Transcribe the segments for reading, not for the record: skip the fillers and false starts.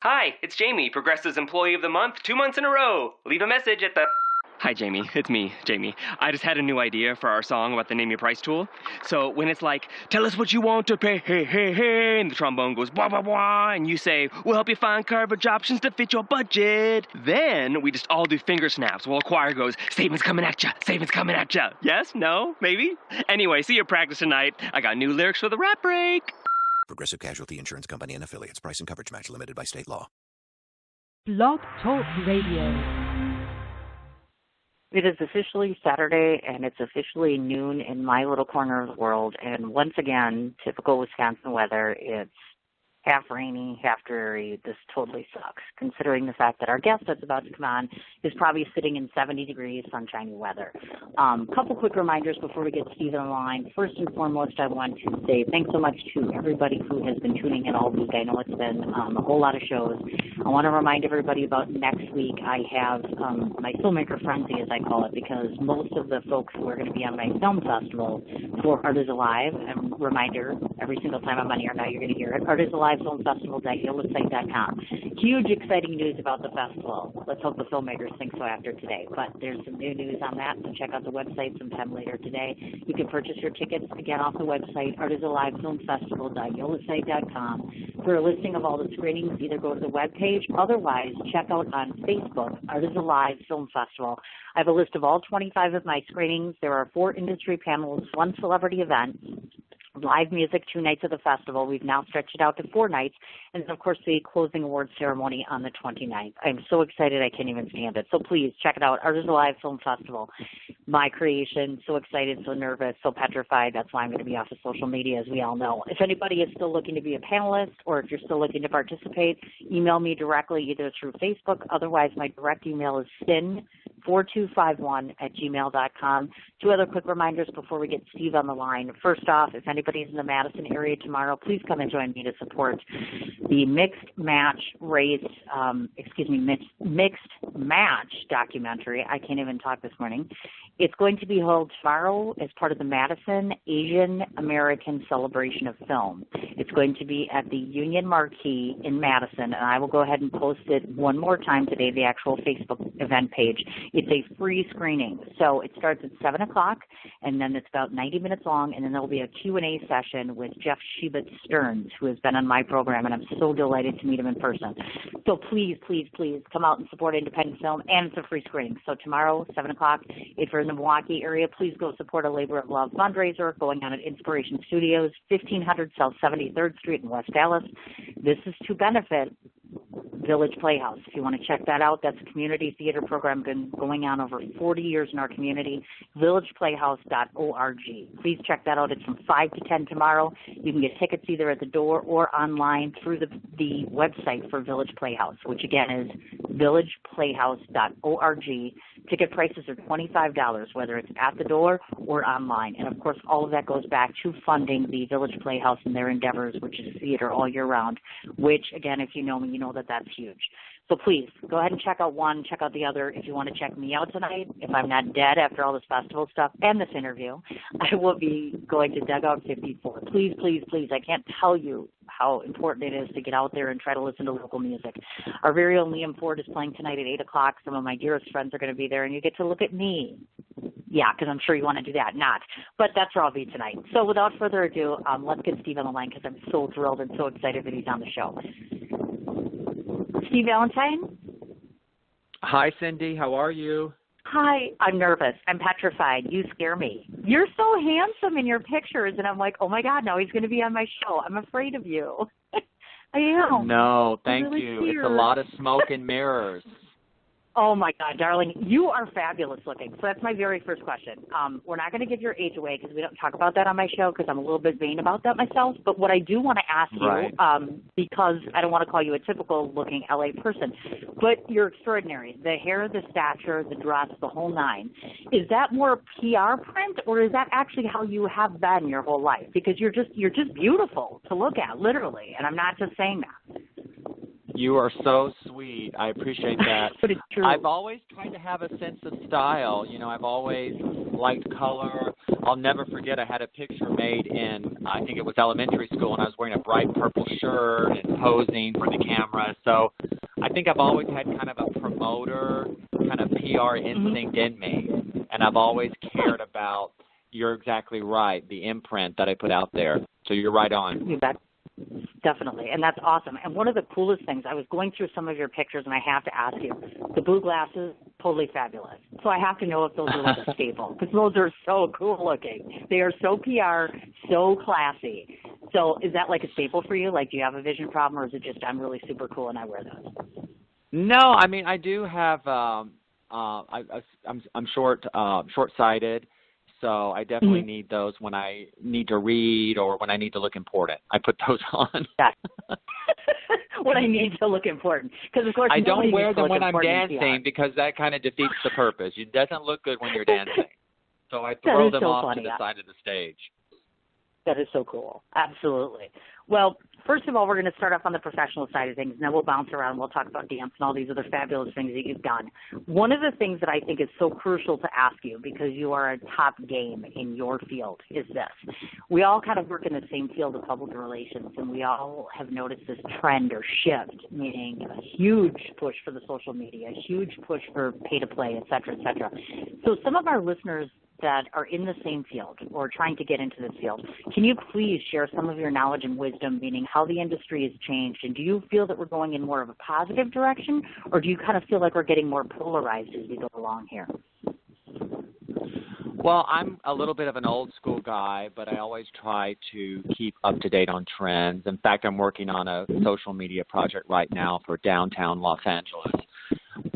Hi, it's Jamie, Progressive's Employee of the Month, 2 months in a row. Leave a message at the... Hi, Jamie. It's me, Jamie. I just had a new idea for our song about the Name Your Price tool. So when it's like, tell us what you want to pay, hey, hey, hey, and the trombone goes, blah, blah, blah, and you say, we'll help you find coverage options to fit your budget. Then we just all do finger snaps while a choir goes, savings coming at ya, savings coming at ya. Yes? No? Maybe? Anyway, see you at practice tonight. I got new lyrics for the rap break. Progressive Casualty Insurance Company and Affiliates. Price and coverage match limited by state law. Blog Talk Radio. It is officially Saturday, and it's officially noon in my little corner of the world. And once again, typical Wisconsin weather, it's half rainy, half dreary. This totally sucks, considering the fact that our guest that's about to come on is probably sitting in 70 degrees sunshiny weather. Couple quick reminders before we get Steve on the line. First and foremost, I want to say thanks so much to everybody who has been tuning in all week. I know it's been a whole lot of shows. I want to remind everybody about next week. I have my filmmaker frenzy, as I call it, because most of the folks who are going to be on my film festival for Art is Alive, and reminder, every single time I'm on here now you're going to hear it, Art is Alive filmfestival.yolasite.com. Huge exciting news about the festival. Let's hope the filmmakers think so after today. But there's some new news on that, so check out the website sometime later today. You can purchase your tickets again off the website, Art is Alive filmfestival.yolasite.com. For a listing of all the screenings, either go to the webpage, otherwise check out on Facebook, Art is Alive Film Festival. I have a list of all 25 of my screenings. There are 4 industry panels, 1 celebrity event, live music 2 nights of the festival. We've now stretched it out to 4 nights. And then, of course, the closing awards ceremony on the 29th. I'm so excited I can't even stand it. So please check it out. Art is Alive Film Festival. My creation. So excited, so nervous, so petrified. That's why I'm going to be off of social media, as we all know. If anybody is still looking to be a panelist or if you're still looking to participate, email me directly either through Facebook. Otherwise, my direct email is sin4251@gmail.com. 2 other quick reminders before we get Steve on the line. First off, if anybody's in the Madison area tomorrow, please come and join me to support the mixed match documentary. I can't even talk this morning. It's going to be held tomorrow as part of the Madison Asian American Celebration of Film. It's going to be at the Union Marquee in Madison, and I will go ahead and post it one more time today, the actual Facebook event page. It's a free screening. So it starts at 7 o'clock, and then it's about 90 minutes long, and then there will be a Q&A session with Jeff Shebitz-Stearns, who has been on my program, and I'm so delighted to meet him in person. So please, please, please come out and support independent film, and it's a free screening. So tomorrow, 7 o'clock, if you're in the Milwaukee area, please go support a Labor of Love fundraiser going on at Inspiration Studios, 1500 South 73rd Street in West Dallas. This is to benefit Village Playhouse. If you want to check that out, that's a community theater program been going on over 40 years in our community, villageplayhouse.org. Please check that out. It's from 5 to 10 tomorrow. You can get tickets either at the door or online through the website for Village Playhouse, which again is villageplayhouse.org. Ticket prices are $25, whether it's at the door or online. And of course, all of that goes back to funding the Village Playhouse and their endeavors, which is theater all year round, which again, if you know me, you know that that's huge. So please, go ahead and check out one, check out the other. If you want to check me out tonight, if I'm not dead after all this festival stuff and this interview, I will be going to Dugout 54. Please, please, please, I can't tell you how important it is to get out there and try to listen to local music. Our very own Liam Ford is playing tonight at 8 o'clock. Some of my dearest friends are going to be there, and you get to look at me. Yeah, because I'm sure you want to do that. Not. But that's where I'll be tonight. So without further ado, let's get Steve on the line because I'm so thrilled and so excited that he's on the show. Steve Valentine? Hi, Cindy. How are you? Hi. I'm nervous. I'm petrified. You scare me. You're so handsome in your pictures, and I'm like, oh, my God, now he's going to be on my show. I'm afraid of you. I am. No, thank really you. scared. It's a lot of smoke and mirrors. Oh, my God, darling, you are fabulous looking. So that's my very first question. We're not going to give your age away because we don't talk about that on my show because I'm a little bit vain about that myself. But what I do want to ask you, because I don't want to call you a typical looking LA person, but you're extraordinary. The hair, the stature, the dress, the whole nine. Is that more PR print or is that actually how you have been your whole life? Because you're just beautiful to look at, literally. And I'm not just saying that. You are so sweet. I appreciate that. But it's true. I've always tried to have a sense of style. You know, I've always liked color. I'll never forget I had a picture made in, I think it was elementary school, and I was wearing a bright purple shirt and posing for the camera. So I think I've always had kind of a promoter, kind of PR instinct in me. And I've always cared about, you're exactly right, the imprint that I put out there. So you're right on. You bet. Definitely, and that's awesome. And one of the coolest things, I was going through some of your pictures, and I have to ask you, the blue glasses, totally fabulous. So I have to know if those are like a staple, because those are so cool looking. They are so PR, so classy. So is that like a staple for you? Like, do you have a vision problem, or is it just I'm really super cool and I wear those? No, I mean, I do have, I'm short-sighted. So I definitely need those when I need to read or when I need to look important. I put those on. When I need to look important. Because, of course, I don't wear them when I'm dancing because that kind of defeats the purpose. It doesn't look good when you're dancing. So I throw them off to the side of the stage. That is so cool. Absolutely. Well, first of all, we're going to start off on the professional side of things, and then we'll bounce around. We'll talk about dance and all these other fabulous things that you've done. One of the things that I think is so crucial to ask you, because you are a top game in your field, is this. We all kind of work in the same field of public relations, and we all have noticed this trend or shift, meaning a huge push for the social media, a huge push for pay-to-play, et cetera, et cetera. So some of our listeners that are in the same field or trying to get into this field, can you please share some of your knowledge and wisdom, meaning how the industry has changed, and do you feel that we're going in more of a positive direction, or do you kind of feel like we're getting more polarized as we go along here? Well, I'm a little bit of an old school guy, but I always try to keep up to date on trends. In fact, I'm working on a social media project right now for downtown Los Angeles.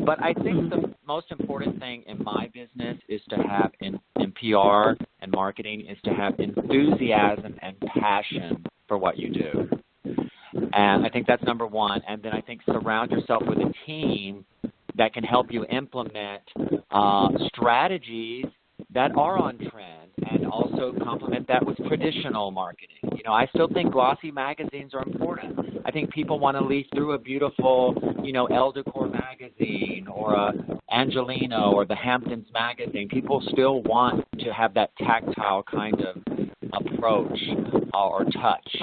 But I think the most important thing in my business is to have, in PR and marketing, is to have enthusiasm and passion for what you do. And I think that's number one. And then I think surround yourself with a team that can help you implement strategies that are on trend and also complement that with traditional marketing. You know, I still think glossy magazines are important. I think people want to leaf through a beautiful, Elle Decor magazine or a Angelino or the Hamptons magazine. People still want to have that tactile kind of approach or touch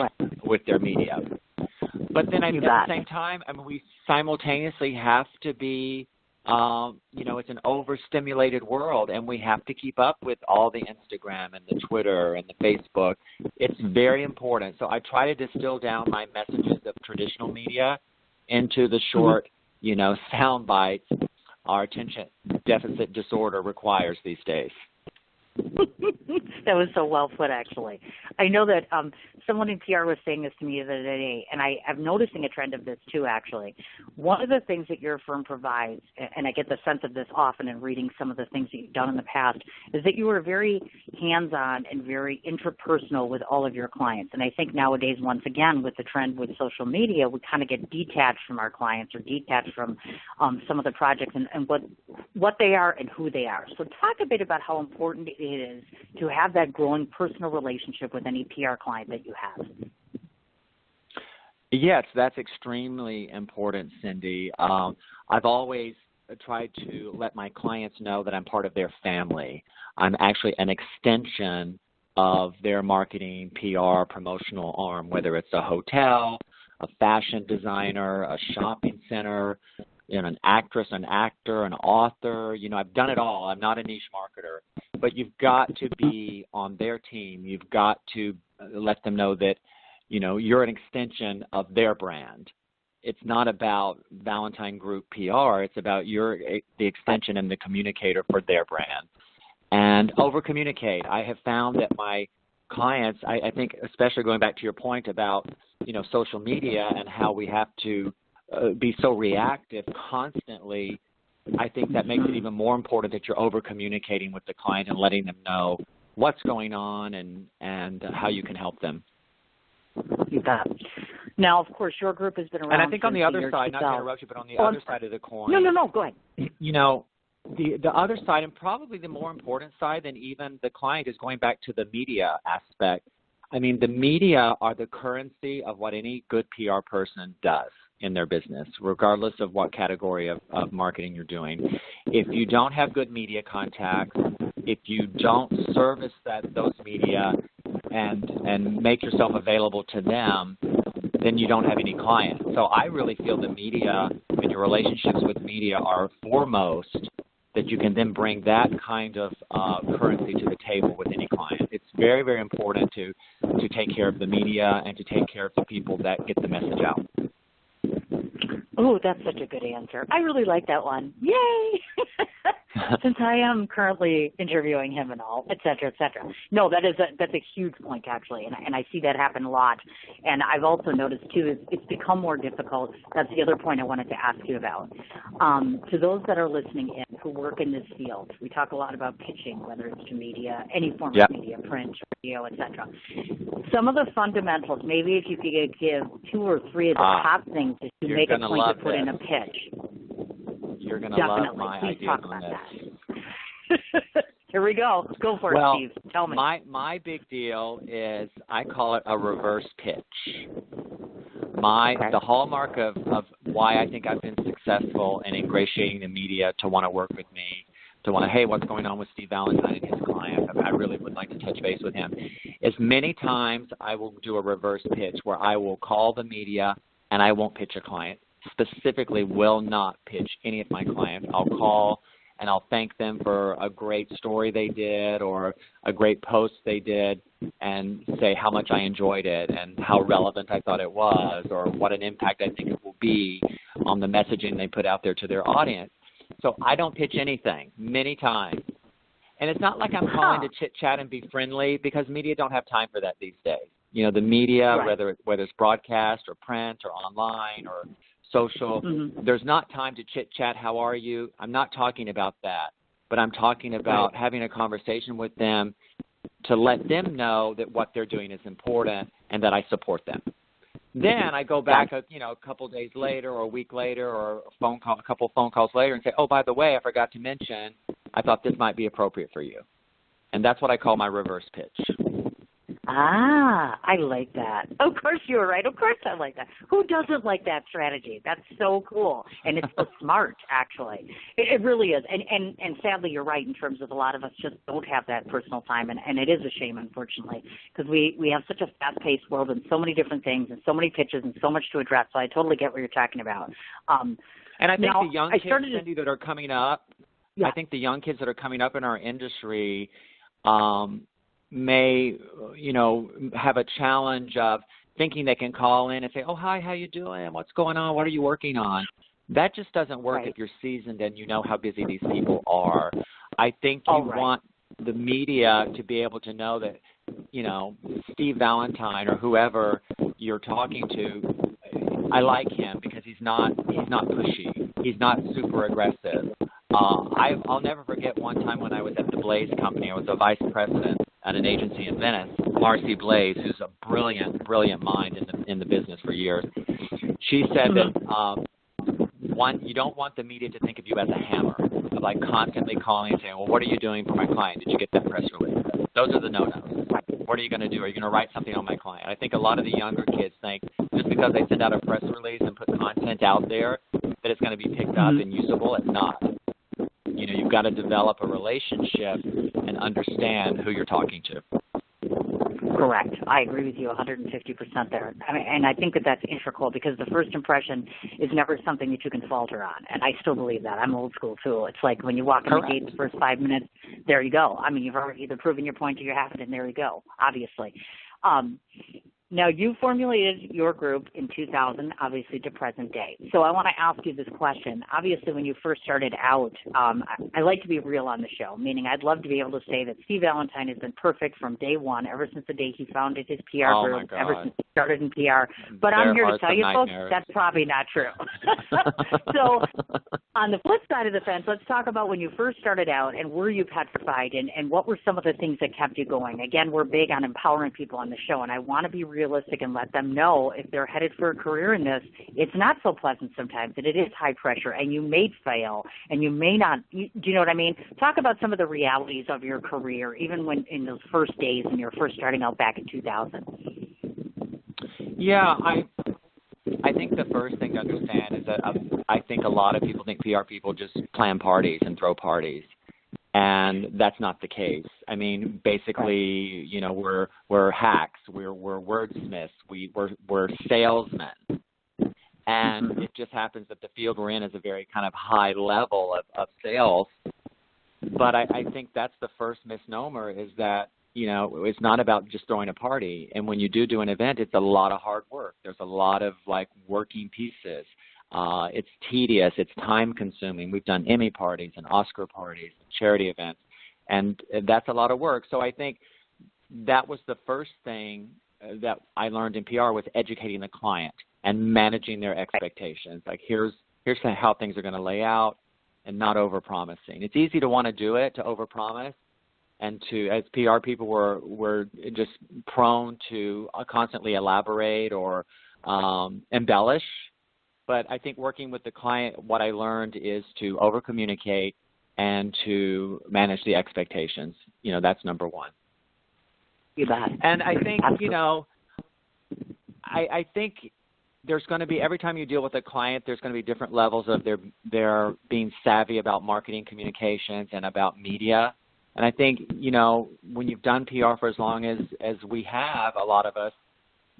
with their media. But then at the same time, I mean, we simultaneously have to be it's an overstimulated world, and we have to keep up with all the Instagram and the Twitter and the Facebook. It's very important. So I try to distill down my messages of traditional media into the short, sound bites our attention deficit disorder requires these days. That was so well put, actually. I know that someone in PR was saying this to me the other day, and I'm noticing a trend of this too, actually. One of the things that your firm provides, and I get the sense of this often in reading some of the things that you've done in the past, is that you are very hands-on and very interpersonal with all of your clients. And I think nowadays, once again, with the trend with social media, we kind of get detached from our clients or detached from some of the projects and what they are and who they are. So talk a bit about how important it is to have that growing personal relationship with any PR client that you have. Yes, that's extremely important, Cindy. I've always tried to let my clients know that I'm part of their family. I'm actually an extension of their marketing, PR, promotional arm, whether it's a hotel, a fashion designer, a shopping center, an actress, an actor, an author. I've done it all. I'm not a niche marketer. But you've got to be on their team. You've got to let them know that, you're an extension of their brand. It's not about Valentine Group PR. It's about the extension and the communicator for their brand. And over-communicate. I have found that my clients, I think, especially going back to your point about, social media and how we have to be so reactive constantly, I think that makes it even more important that you're over-communicating with the client and letting them know what's going on and how you can help them. You bet. Now, of course, your group has been around. And I think on the other side, not to interrupt you, but on the other side of the coin. No, go ahead. The other side, and probably the more important side than even the client, is going back to the media aspect. I mean, the media are the currency of what any good PR person does in their business, regardless of what category of marketing you're doing. If you don't have good media contacts, if you don't service those media and make yourself available to them, then you don't have any clients. So I really feel the media and your relationships with media are foremost, that you can then bring that kind of currency to the table with any client. It's very, very important to take care of the media and to take care of the people that get the message out. Oh, that's such a good answer. I really like that one. Yay! Since I am currently interviewing him and all, et cetera, et cetera. No, that's a huge point, actually, and I see that happen a lot. And I've also noticed, too, it's become more difficult. That's the other point I wanted to ask you about. To those that are listening in who work in this field, we talk a lot about pitching, whether it's to media, any form of media, print, radio, et cetera. Some of the fundamentals, maybe if you could give 2 or 3 of the top things that you make a point to put in a pitch. You're going to love my ideas on this. Here we go. Go for it, Steve. Tell me. My big deal is I call it a reverse pitch. The hallmark of why I think I've been successful in ingratiating the media to want to work with me, to want to, hey, what's going on with Steve Valentine and his client? I really would like to touch base with him. Is many times I will do a reverse pitch where I will call the media and I won't pitch a client. Specifically will not pitch any of my clients. I'll call and I'll thank them for a great story they did or a great post they did and say how much I enjoyed it and how relevant I thought it was or what an impact I think it will be on the messaging they put out there to their audience. So I don't pitch anything many times. And it's not like I'm calling to chit-chat and be friendly because media don't have time for that these days. You know, the media, whether it's broadcast or print or online or social, there's not time to chit-chat, how are you? I'm not talking about that, but I'm talking about having a conversation with them to let them know that what they're doing is important and that I support them. Then I go back, a couple of days later or a week later or a couple of phone calls later and say, oh, by the way, I forgot to mention, I thought this might be appropriate for you. And that's what I call my reverse pitch. I like that. Of course you were right. Of course I like that. Who doesn't like that strategy? That's so cool. And it's so smart, actually. It really is. And sadly, you're right in terms of a lot of us just don't have that personal time. And it is a shame, unfortunately, because we have such a fast-paced world and so many different things and so many pitches and so much to address. So I totally get what you're talking about. And I think the young kids, Cindy, that are coming up, I think the young kids that are coming up in our industry may, have a challenge of thinking they can call in and say, oh, hi, how you doing? What's going on? What are you working on? That just doesn't work if you're seasoned and you know how busy these people are. I think you want the media to be able to know that, Steve Valentine or whoever you're talking to, I like him because he's not pushy. He's not super aggressive. I'll never forget one time when I was at the Blaze Company. I was a vice president at an agency in Venice. Marcy Blaze, who's a brilliant, brilliant mind in the business for years, she said that you don't want the media to think of you as a hammer, of like constantly calling and saying, well, what are you doing for my client? Did you get that press release? Those are the no-nos. What are you going to do? Are you going to write something on my client? I think a lot of the younger kids think just because they send out a press release and put content out there that it's going to be picked up and usable. It's not. You've got to develop a relationship and understand who you're talking to. Correct. I agree with you 150% there. And I think that that's integral because the first impression is never something that you can falter on. And I still believe that. I'm old school, too. It's like when you walk in the gate the first 5 minutes, there you go. I mean, you've already either proven your point or you haven't, and there you go, obviously. Now, you formulated your group in 2000, obviously, to present day. So I want to ask you this question. Obviously, when you first started out, I like to be real on the show, meaning I'd love to be able to say that Steve Valentine has been perfect from day one, ever since the day he founded his PR group, ever since he started in PR. But I'm here to tell you, folks, that's probably not true. So on the flip side of the fence, let's talk about when you first started out and were you petrified and what were some of the things that kept you going? Again, we're big on empowering people on the show, and I want to be realistic and let them know if they're headed for a career in this, it's not so pleasant sometimes, and it is high pressure, and you may fail, and you may not, do you know what I mean? Talk about some of the realities of your career, even when in those first days when you're first starting out back in 2000. Yeah, I think the first thing to understand is that I think a lot of people think PR people just plan parties and throw parties. And that's not the case. I mean, basically, you know, we're hacks, we're wordsmiths, we're salesmen, and it just happens that the field we're in is a very kind of high level of sales. But I think that's the first misnomer, is that, you know, it's not about just throwing a party. And when you do an event, it's a lot of hard work. There's a lot of like working pieces. It's tedious, it's time consuming. We've done Emmy parties and Oscar parties, and charity events, and that's a lot of work. So I think that was the first thing that I learned in PR, was educating the client and managing their expectations. Like, here's how things are going to lay out, and not overpromising. It's easy to want to do it, to overpromise, and to, as PR people, we're just prone to constantly elaborate or embellish. But I think working with the client, what I learned is to over-communicate and to manage the expectations. You know, that's number one. You bet. And I think, Absolutely. you know, I think there's going to be, every time you deal with a client, there's going to be different levels of their being savvy about marketing communications and about media. And I think, you know, when you've done PR for as long as we have, a lot of us,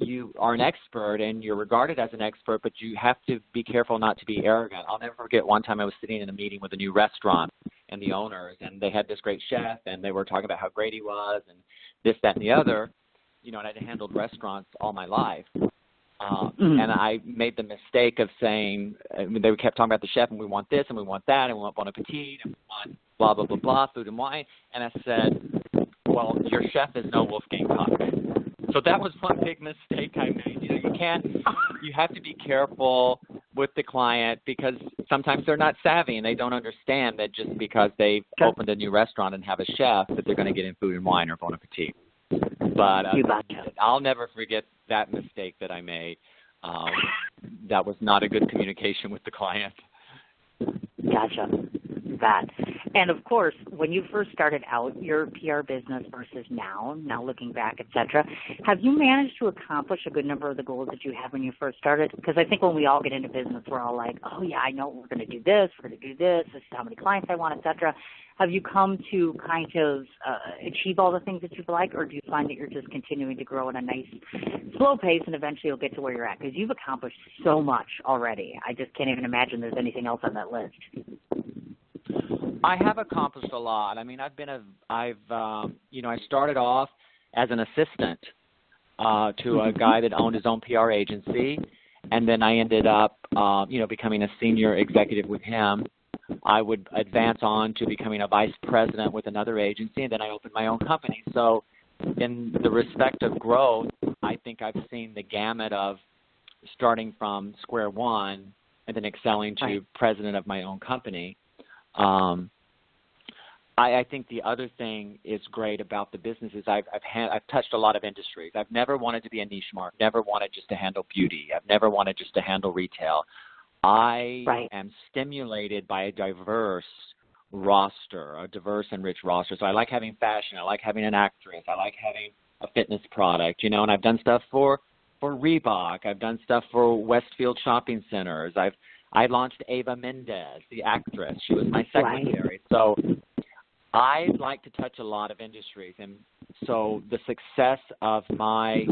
you are an expert and you're regarded as an expert, but you have to be careful not to be arrogant. I'll never forget one time I was sitting in a meeting with a new restaurant and the owners, and they had this great chef, and they were talking about how great he was and this, that, and the other. You know, and I'd handled restaurants all my life. And I made the mistake of saying, I mean, they kept talking about the chef, and we want this, and we want that, and we want bon appetit, and we want blah, blah, blah, blah, food and wine. And I said, well, your chef is no Wolfgang Puck. So that was one big mistake I made. You know, you have to be careful with the client, because sometimes they're not savvy and they don't understand that just because they've opened a new restaurant and have a chef that they're going to get in food and wine or bon appetit. But I'll never forget that mistake that I made. That was not a good communication with the client. Gotcha. That. And of course, when you first started out your PR business versus now looking back, et cetera, have you managed to accomplish a good number of the goals that you had when you first started? Because I think when we all get into business, we're all like, oh yeah, I know we're going to do this, this is how many clients I want, et cetera. Have you come to kind of achieve all the things that you'd like, or do you find that you're just continuing to grow at a nice slow pace and eventually you'll get to where you're at? Because you've accomplished so much already. I just can't even imagine there's anything else on that list. I have accomplished a lot. I mean, you know, I started off as an assistant to a guy that owned his own PR agency, and then I ended up, you know, becoming a senior executive with him. I would advance on to becoming a vice president with another agency, and then I opened my own company. So in the respect of growth, I think I've seen the gamut of starting from square one and then excelling to president of my own company. I think the other thing is great about the business is I've touched a lot of industries. I've never wanted to be a niche market, never wanted just to handle beauty. I've never wanted just to handle retail. I am stimulated by a diverse roster, a diverse and rich roster. So I like having fashion. I like having an actress. I like having a fitness product, you know, and I've done stuff for Reebok. I've done stuff for Westfield shopping centers. I launched Eva Mendes, the actress. She was my secretary. So I like to touch a lot of industries. And so the success of my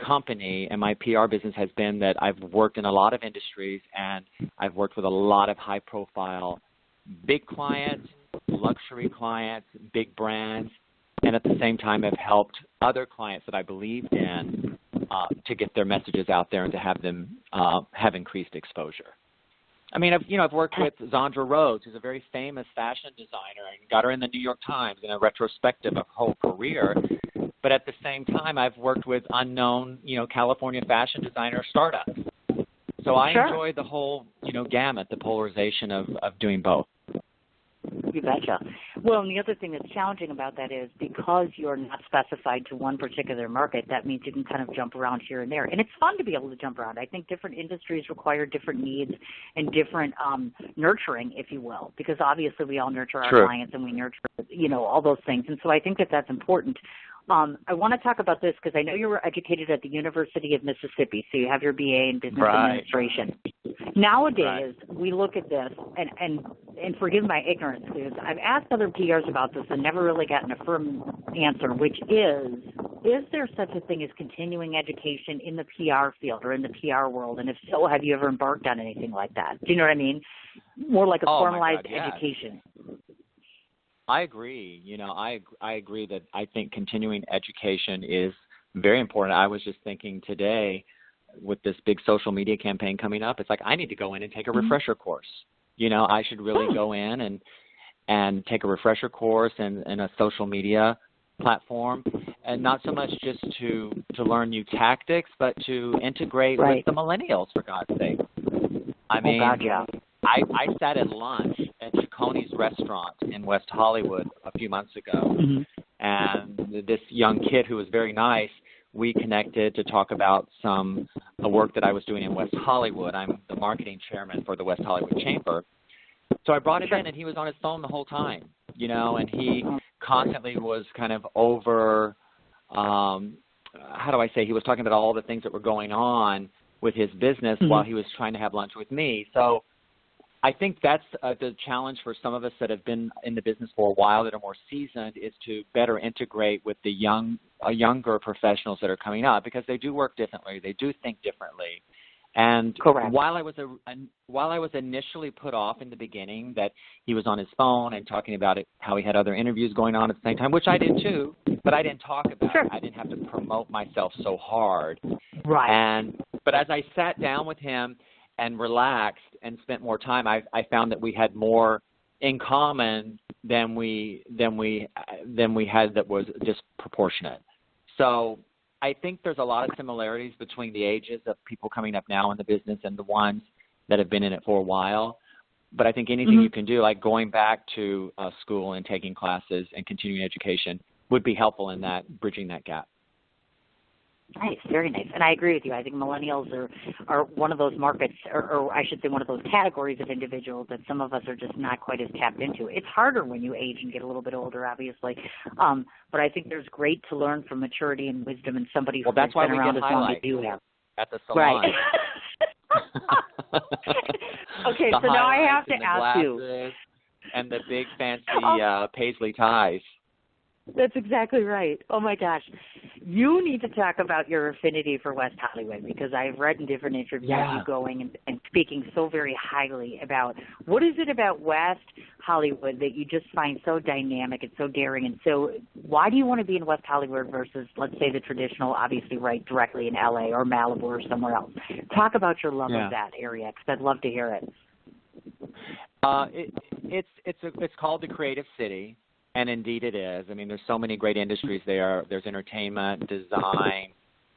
company and my PR business has been that I've worked in a lot of industries, and I've worked with a lot of high-profile big clients, luxury clients, big brands, and at the same time have helped other clients that I believed in to get their messages out there and to have them have increased exposure. I mean, I've worked with Zandra Rhodes, who's a very famous fashion designer, and got her in the New York Times in a retrospective of her whole career. But at the same time, I've worked with unknown, you know, California fashion designer startups. So I enjoy the whole, you know, gamut, the polarization of doing both. You betcha. Well, and the other thing that's challenging about that is because you're not specified to one particular market, that means you can kind of jump around here and there. And it's fun to be able to jump around. I think different industries require different needs and different nurturing, if you will, because obviously we all nurture our clients and we nurture, you know, all those things. And so I think that that's important. I want to talk about this because I know you were educated at the University of Mississippi, so you have your BA in Business Administration. Nowadays, we look at this, and forgive my ignorance, because I've asked other PRs about this and never really gotten a firm answer, which is there such a thing as continuing education in the PR field or in the PR world? And if so, have you ever embarked on anything like that? Do you know what I mean? More like a formalized education. I agree. I agree that I think continuing education is very important. I was just thinking today, with this big social media campaign coming up, it's like I need to go in and take a refresher course. I should really go in and take a refresher course in a social media platform, and not so much just to learn new tactics, but to integrate with the millennials, for God's sake. I mean, I sat at lunch at Chiconi's restaurant in West Hollywood a few months ago, and this young kid who was very nice, we connected to talk about the work that I was doing in West Hollywood. I'm the marketing chairman for the West Hollywood Chamber. So I brought him in, and he was on his phone the whole time, and he constantly was kind of over, he was talking about all the things that were going on with his business while he was trying to have lunch with me. So I think that's the challenge for some of us that have been in the business for a while, that are more seasoned, is to better integrate with the younger professionals that are coming up, because they do work differently, they do think differently. And while I was initially put off in the beginning that he was on his phone and talking about it, how he had other interviews going on at the same time, which I did too, but I didn't talk about it. I didn't have to promote myself so hard. But as I sat down with him and relaxed and spent more time, I found that we had more in common than we had that was disproportionate. So I think there's a lot of similarities between the ages of people coming up now in the business and the ones that have been in it for a while. But I think anything you can do, like going back to school and taking classes and continuing education, would be helpful in that, bridging that gap. Nice, very nice. And I agree with you. I think millennials are one of those markets, or I should say one of those categories of individuals that some of us are just not quite as tapped into. It's harder when you age and get a little bit older, obviously. But I think there's great to learn from maturity and wisdom in somebody who's been around as long as you have. At the salon. Okay, so now I have to ask you. And the big fancy paisley ties. That's exactly right. Oh, my gosh. You need to talk about your affinity for West Hollywood, because I've read in different interviews you going and speaking so very highly about what is it about West Hollywood that you just find so dynamic and so daring. And so why do you want to be in West Hollywood versus, let's say, the traditional, obviously, right directly in L.A. or Malibu or somewhere else? Talk about your love of that area, because I'd love to hear it. It's called the Creative City. And indeed it is. I mean, there's so many great industries there. There's entertainment, design,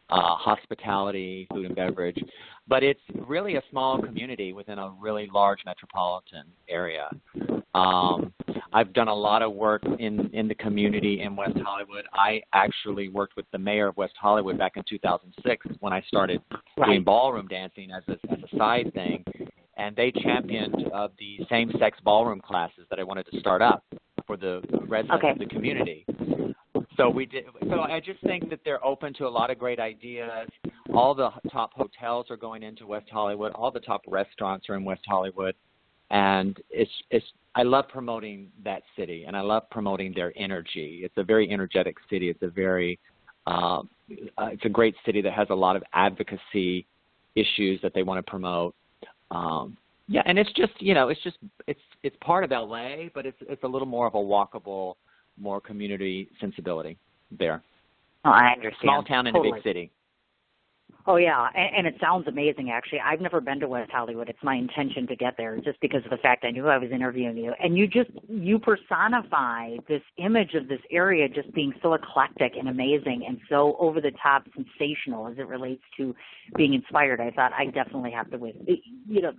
hospitality, food and beverage. But it's really a small community within a really large metropolitan area. I've done a lot of work in the community in West Hollywood. I actually worked with the mayor of West Hollywood back in 2006 when I started doing ballroom dancing as a side thing. And they championed the same-sex ballroom classes that I wanted to start up for the residents of the community. So we did. So I just think that they're open to a lot of great ideas. All the top hotels are going into West Hollywood. All the top restaurants are in West Hollywood, and I love promoting that city, and I love promoting their energy. It's a very energetic city. It's a very it's a great city that has a lot of advocacy issues that they want to promote. And it's just, it's part of LA, but it's a little more of a walkable, more community sensibility there. Oh, I understand. Small town in a big city. Oh, yeah, and it sounds amazing, actually. I've never been to West Hollywood. It's my intention to get there just because of the fact I knew I was interviewing you. And you personify this image of this area just being so eclectic and amazing and so over-the-top sensational as it relates to being inspired. I thought I definitely have to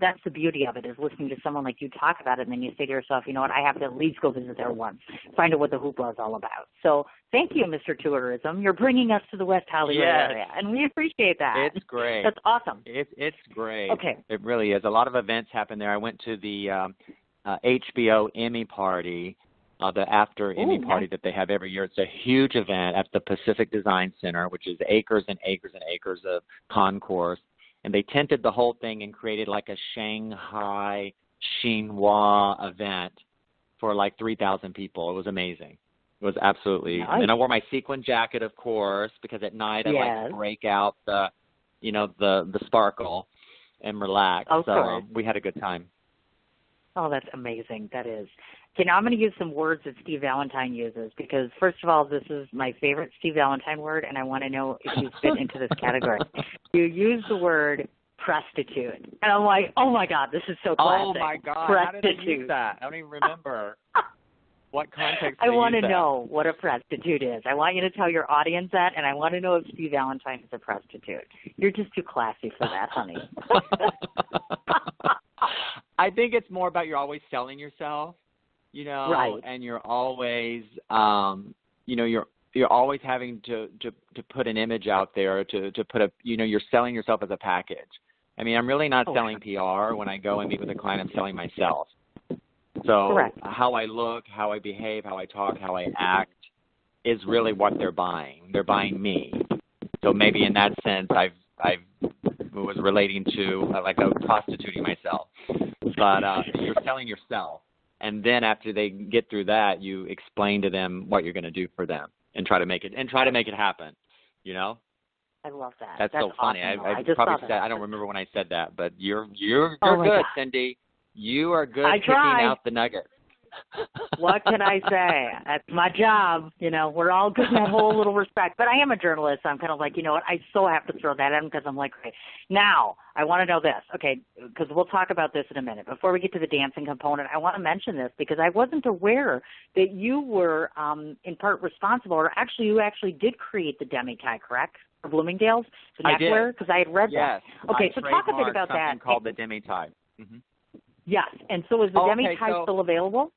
that's the beauty of it, is listening to someone like you talk about it, and then you say to yourself, you know what, I have to at least go visit there once, find out what the hoopla is all about. So thank you, Mr. Tourism. You're bringing us to the West Hollywood area, and we appreciate that. It's great. That's awesome. It's great. Okay. It really is. A lot of events happen there. I went to the HBO Emmy party, the after Emmy party that they have every year. It's a huge event at the Pacific Design Center, which is acres and acres and acres of concourse. And they tinted the whole thing and created like a Shanghai chinois event for like 3,000 people. It was amazing. It was absolutely. Nice. And I wore my sequin jacket, of course, because at night I like to break out the, the sparkle and relax. Of so course. We had a good time. Oh, that's amazing. That is. Okay, now I'm going to use some words that Steve Valentine uses because, first of all, this is my favorite Steve Valentine word, and I want to know if you fit into this category. You use the word prostitute. And I'm like, oh, my God, this is so classic. Oh, my God. Prostitute. How did they use that? I don't even remember. What context I want to that? know what a prostitute is. I want you to tell your audience that, and I want to know if Steve Valentine is a prostitute. You're just too classy for that, honey. I think it's more about you're always selling yourself, right. And you're always, you're always having to put an image out there to put you're selling yourself as a package. I mean, I'm really not selling PR. When I go and meet with a client, I'm selling myself. So Correct. how I look, how I behave, how I talk, how I act is really what they're buying. They're buying me. So maybe in that sense, I was relating to like prostituting myself. But you're selling yourself. And then after they get through that, you explain to them what you're going to do for them and try to make it happen, I love that. That's so funny. Awesome, I just probably said I don't remember when I said that, but you're good, God. Cindy. You are good picking out the nuggets. What can I say? That's my job. We're all good in that whole little respect. But I am a journalist. So I'm kind of like, what? I so have to throw that in because I'm like, okay, now I want to know this. Okay, because we'll talk about this in a minute. Before we get to the dancing component, I want to mention this because I wasn't aware that you were in part responsible, or actually you actually did create the demi-tie, correct? For Bloomingdale's, the neckwear? Because I had read that. Okay, so talk a bit about that. Something called the demi-tie. Mm-hmm. Yes, and so is the demi-tie still available?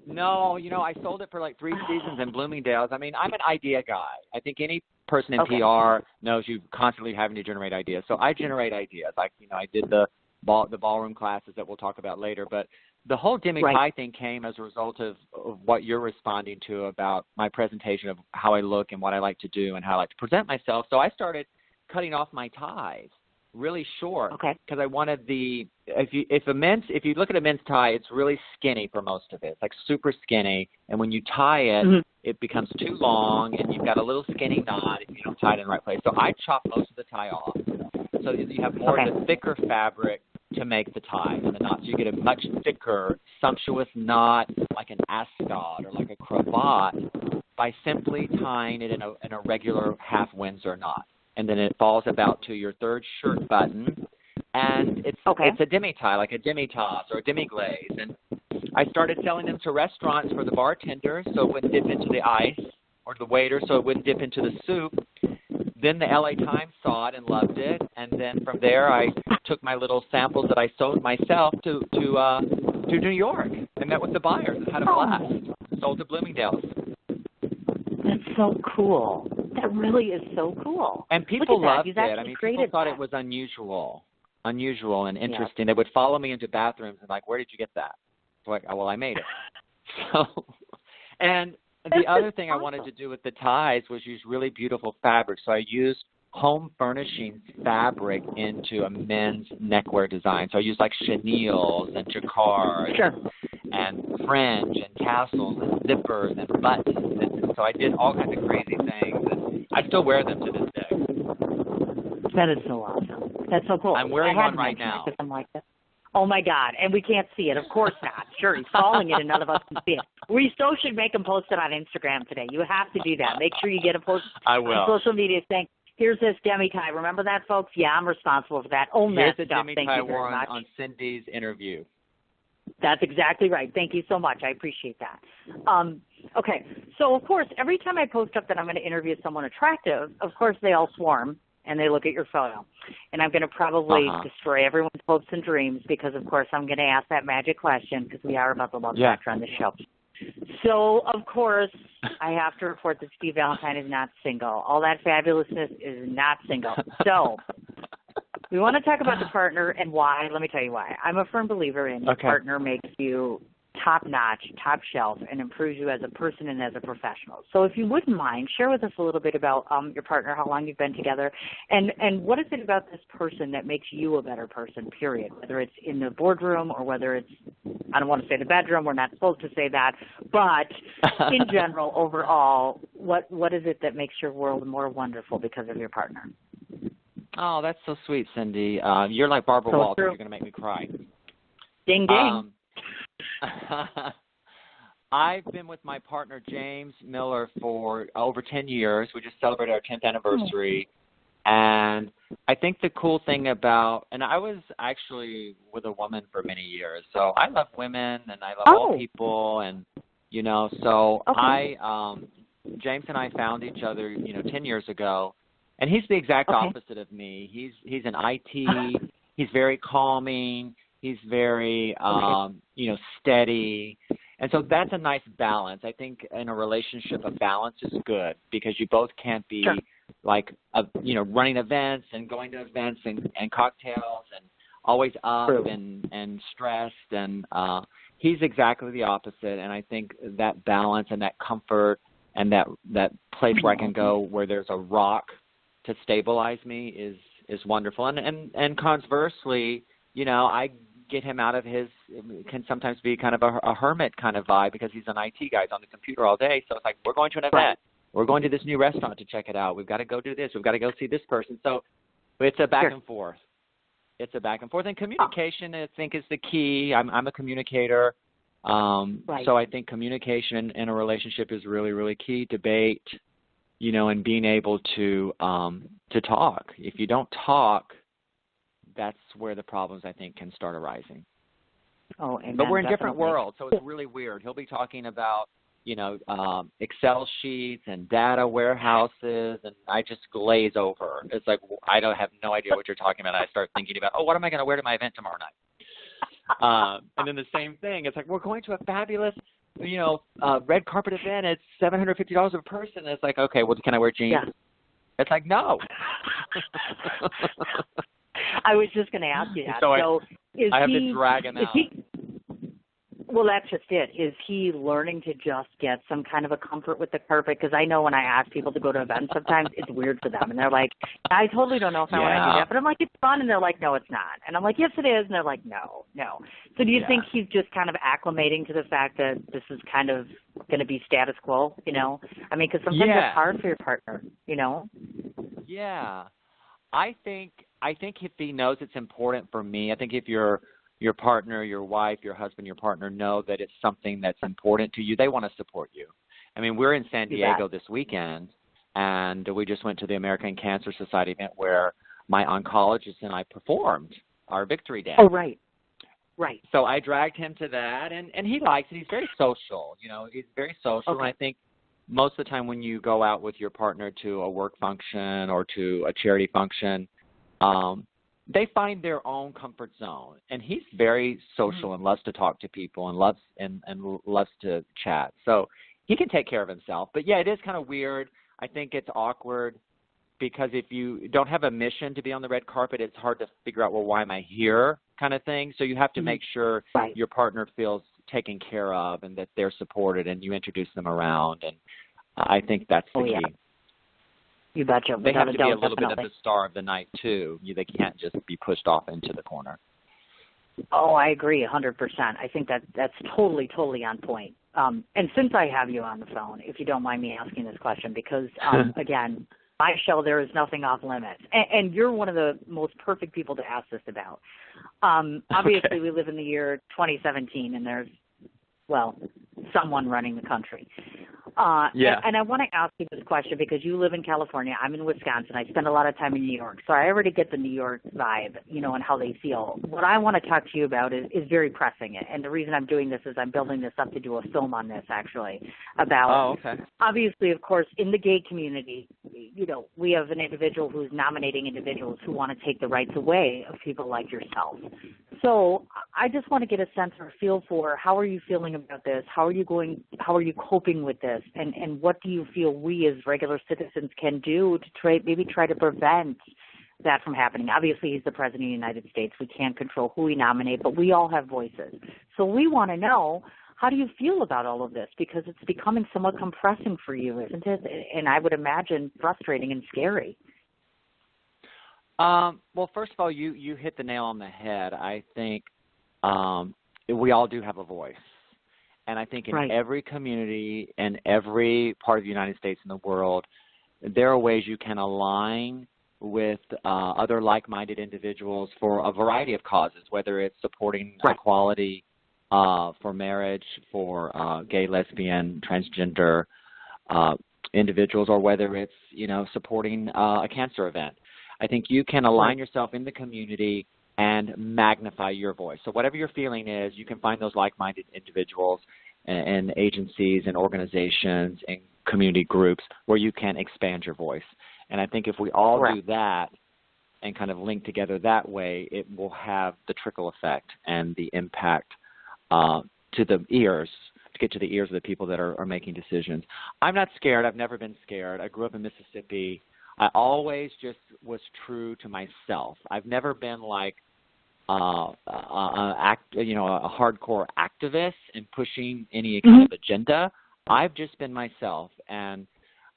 No, I sold it for like 3 seasons in Bloomingdale's. I mean, I'm an idea guy. I think any person in PR knows you constantly having to generate ideas. So I generate ideas. Like, I did the ballroom classes that we'll talk about later. But the whole demi-tie thing came as a result of what you're responding to about my presentation of how I look and what I like to do and how I like to present myself. So I started cutting off my ties really short because I wanted if you look at a men's tie, it's really skinny for most of it. It's like super skinny, and when you tie it, it becomes too long, and you've got a little skinny knot if you don't tie it in the right place. So I chop most of the tie off, so you have more of the thicker fabric to make the tie and the knot. So you get a much thicker, sumptuous knot, like an ascot or like a cravat, by simply tying it in a regular half Windsor knot. And then it falls about to your third shirt button, and it's a demi-tie, like a demi-tasse or a demi-glaze. And I started selling them to restaurants for the bartenders so it wouldn't dip into the ice, or the waiter so it wouldn't dip into the soup. Then the LA Times saw it and loved it, and then from there I took my little samples that I sold myself to New York and met with the buyers and had a blast. Sold to Bloomingdale's. That's so cool. That really is so cool. And people loved it. I mean, people thought that. it was unusual and interesting. They would follow me into bathrooms and like, where did you get that? So like, oh, well, I made it. So, and the other thing I wanted to do with the ties was use really beautiful fabric. So I used home furnishings fabric into a men's neckwear design. So I used like chenilles and jacquard and fringe and tassels and zippers and buttons. And so I did all kinds of crazy things. And I still wear them to this day. That is so awesome. That's so cool. I'm wearing one right now. I'm like that. Oh, my God. And we can't see it. Of course not. Sure, he's calling it and none of us can see it. We still should make him post it on Instagram today. You have to do that. Make sure you get a post on social media saying, here's this demi-tie. Remember that, folks? Yeah, I'm responsible for that. Own that stuff. Thank you very much. On Cindy's interview. That's exactly right. Thank you so much. I appreciate that. Okay. So, of course, every time I post up that I'm going to interview someone attractive, of course, they all swarm and they look at your photo. And I'm going to probably destroy everyone's hopes and dreams because, of course, I'm going to ask that magic question because we are about the love factor on the show. So, of course, I have to report that Steve Valentine is not single. All that fabulousness is not single. So, we want to talk about the partner and why. Let me tell you why. I'm a firm believer in your partner makes you top-notch, top shelf, and improves you as a person and as a professional. So if you wouldn't mind, share with us a little bit about your partner, how long you've been together, and what is it about this person that makes you a better person, period, whether it's in the boardroom or whether it's, I don't want to say the bedroom, we're not supposed to say that, but in general, overall, what is it that makes your world more wonderful because of your partner? Oh, that's so sweet, Cindy. You're like Barbara Walters. You're going to make me cry. Ding, ding. I've been with my partner, James Miller, for over 10 years. We just celebrated our 10th anniversary. And I think the cool thing about, and I was actually with a woman for many years, so I love women and I love all people, and, you know, so James and I found each other, 10 years ago, and he's the exact opposite of me. He's an IT, he's very calming, he's very, steady. And so that's a nice balance. I think in a relationship, a balance is good because you both can't be running events and going to events and cocktails and always up and stressed. And he's exactly the opposite. And I think that balance and that comfort and that place where I can go where there's a rock to stabilize me is wonderful. And conversely, I get him out of his, can sometimes be kind of a hermit kind of vibe because he's an IT guy. He's on the computer all day. So it's like, we're going to an event. We're going to this new restaurant to check it out. We've got to go do this. We've got to go see this person. So it's a back and forth. It's a back and forth. And communication, I think, is the key. I'm a communicator. So I think communication in a relationship is really, really key. Debate, and being able to talk. If you don't talk, that's where the problems, I think, can start arising. Oh, amen. But we're in different worlds, so it's really weird. He'll be talking about, Excel sheets and data warehouses, and I just glaze over. It's like, I have no idea what you're talking about. I start thinking about, what am I going to wear to my event tomorrow night? And then the same thing. It's like, we're going to a fabulous, red carpet event. It's $750 a person. And it's like, okay, well, can I wear jeans? Yeah. It's like, no. I was just going to ask you that. So I have to drag him out. Well, that's just it. Is he learning to just get some kind of a comfort with the carpet? Because I know when I ask people to go to events, sometimes it's weird for them. And they're like, I totally don't know if I want to do that. But I'm like, it's fun. And they're like, no, it's not. And I'm like, yes, it is. And they're like, no. So do you think he's just kind of acclimating to the fact that this is kind of going to be status quo, I mean, because sometimes it's hard for your partner, Yeah. I think if he knows it's important for me, I think if your partner, your wife, your husband, your partner know that it's something that's important to you, they want to support you. I mean, we're in San Diego this weekend, and we just went to the American Cancer Society event where my oncologist and I performed our victory dance. Oh, right. So I dragged him to that, and he likes it. He's very social, he's very social, and I think most of the time when you go out with your partner to a work function or to a charity function, they find their own comfort zone. And he's very social and loves to talk to people and loves to chat. So he can take care of himself. But, it is kind of weird. I think it's awkward because if you don't have a mission to be on the red carpet, it's hard to figure out, well, why am I here kind of thing. So you have to make sure your partner feels taken care of and that they're supported and you introduce them around. And I think that's the key. Yeah. You betcha. They have to be a little bit of the star of the night, too. They can't just be pushed off into the corner. Oh, I agree 100%. I think that's totally on point. And since I have you on the phone, if you don't mind me asking this question, because, again, my show, there is nothing off limits. And you're one of the most perfect people to ask this about. Obviously, we live in the year 2017, and there's, someone running the country. And I want to ask you this question because you live in California. I'm in Wisconsin. I spend a lot of time in New York. So I already get the New York vibe, and how they feel. What I want to talk to you about is very pressing. And the reason I'm doing this is I'm building this up to do a film on this, actually, about, obviously, of course, in the gay community, we have an individual who's nominating individuals who want to take the rights away of people like yourself. So I just want to get a sense or a feel for how are you feeling about this? How are you coping with this? And what do you feel we as regular citizens can do to try to prevent that from happening? Obviously, he's the President of the United States. We can't control who we nominate, but we all have voices. So we want to know How do you feel about all of this? Because it's becoming somewhat compressing for you, isn't it? And I would imagine frustrating and scary. Well, first of all, you hit the nail on the head. I think we all do have a voice. And I think in every community and every part of the United States and the world, there are ways you can align with other like-minded individuals for a variety of causes, whether it's supporting equality for marriage, for gay, lesbian, transgender individuals, or whether it's, supporting a cancer event. I think you can align yourself in the community and magnify your voice. So whatever your feeling is, you can find those like-minded individuals and agencies and organizations and community groups where you can expand your voice. And I think if we all do that and kind of link together that way, it will have the trickle effect and the impact to the ears, to get to the ears of the people that are making decisions. I'm not scared. I've never been scared. I grew up in Mississippi. I always just was true to myself. I've never been like a hardcore activist and pushing any kind of agenda. I've just been myself. And,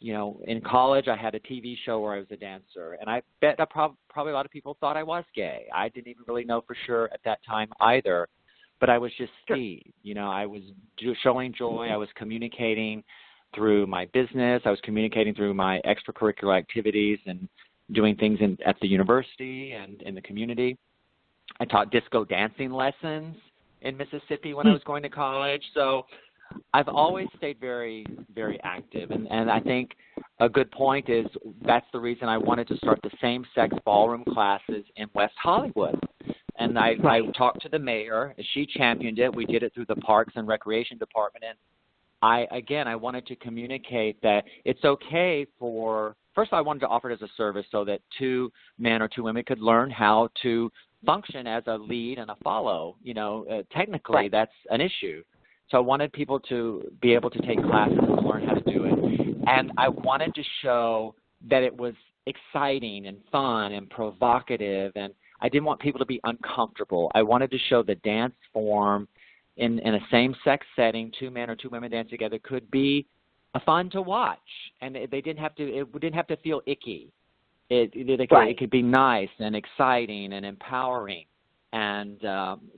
in college I had a TV show where I was a dancer, and I bet probably a lot of people thought I was gay. I didn't even really know for sure at that time either, but I was just Steve. I was showing joy. I was communicating through my business. I was communicating through my extracurricular activities and doing things at the university and in the community. I taught disco dancing lessons in Mississippi when I was going to college. So I've always stayed very, very active. And I think a good point is that's the reason I wanted to start the same-sex ballroom classes in West Hollywood. And I talked to the mayor. She championed it. We did it through the Parks and Recreation Department. And I wanted to communicate that it's okay first I wanted to offer it as a service so that 2 men or 2 women could learn how to function as a lead and a follow. Technically that's an issue. So I wanted people to be able to take classes and learn how to do it. And I wanted to show that it was exciting and fun and provocative, and I didn't want people to be uncomfortable. I wanted to show the dance form in a same-sex setting, 2 men or 2 women dance together, could be fun to watch, and it didn't have to feel icky. It could be nice and exciting and empowering, and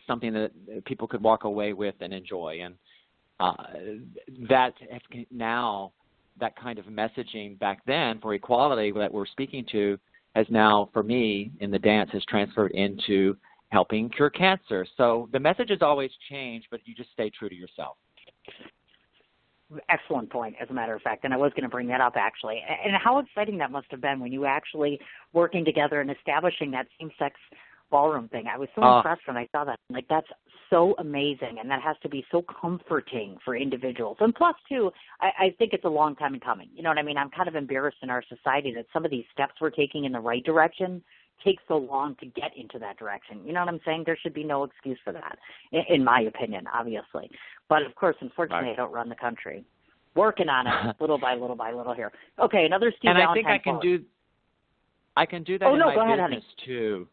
something that people could walk away with and enjoy. And that kind of messaging back then for equality that we're speaking to has now, for me, in the dance, has transferred into helping cure cancer. So the message has always changed, but you just stay true to yourself. Excellent point, as a matter of fact, and I was going to bring that up, actually. And how exciting that must have been when you actually working together and establishing that same-sex ballroom thing. I was so impressed when I saw that. Like, that's so amazing, and that has to be so comforting for individuals. And plus, too, I think it's a long time in coming. You know what I mean? I'm kind of embarrassed in our society that some of these steps we're taking in the right direction take so long to get into that direction. You know what I'm saying? There should be no excuse for that, in my opinion, obviously. But, of course, unfortunately, I don't run the country. Working on it, little by little by little here. Okay, another Steve Valentine. And I think I can do that in my business, too.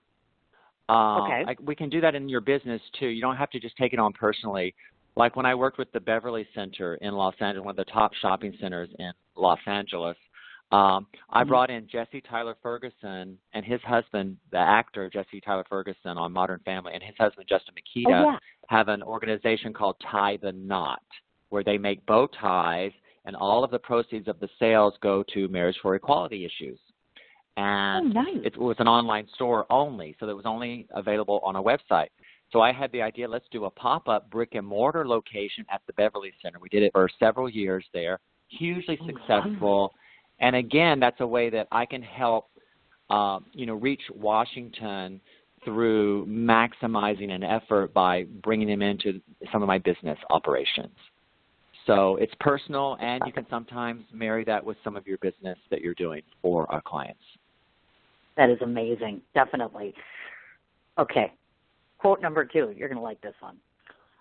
We can do that in your business, too. You don't have to just take it on personally. Like when I worked with the Beverly Center in Los Angeles, one of the top shopping centers in Los Angeles, I brought in Jesse Tyler Ferguson and his husband, the actor Jesse Tyler Ferguson on Modern Family, and his husband, Justin Makita, have an organization called Tie the Knot, where they make bow ties, and all of the proceeds of the sales go to Marriage for Equality issues. And it was an online store only, so it was only available on a website. So I had the idea, let's do a pop-up brick-and-mortar location at the Beverly Center. We did it for several years there, hugely successful. And again, that's a way that I can help, reach Washington through maximizing an effort by bringing them into some of my business operations. So it's personal, and you can sometimes marry that with some of your business that you're doing for our clients. That is amazing, definitely. Okay, quote number 2. You're going to like this one.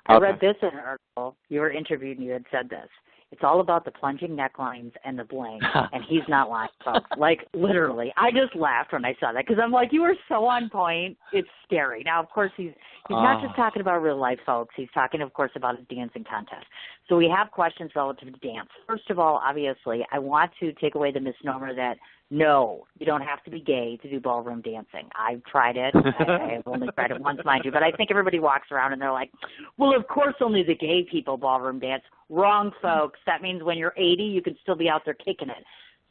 I read this in an article. You were interviewed and you had said this. It's all about the plunging necklines and the bling, and he's not lying, folks. Like, literally. I just laughed when I saw that because I'm like, you are so on point. It's scary. Now, of course, he's not just talking about real life, folks. He's talking, of course, about his dancing contest. So we have questions relative to dance. First of all, obviously, I want to take away the misnomer that, no, you don't have to be gay to do ballroom dancing. I've tried it. I've only tried it once, mind you. But I think everybody walks around and they're like, well, of course only the gay people ballroom dance. Wrong, folks. That means when you're 80, you can still be out there kicking it.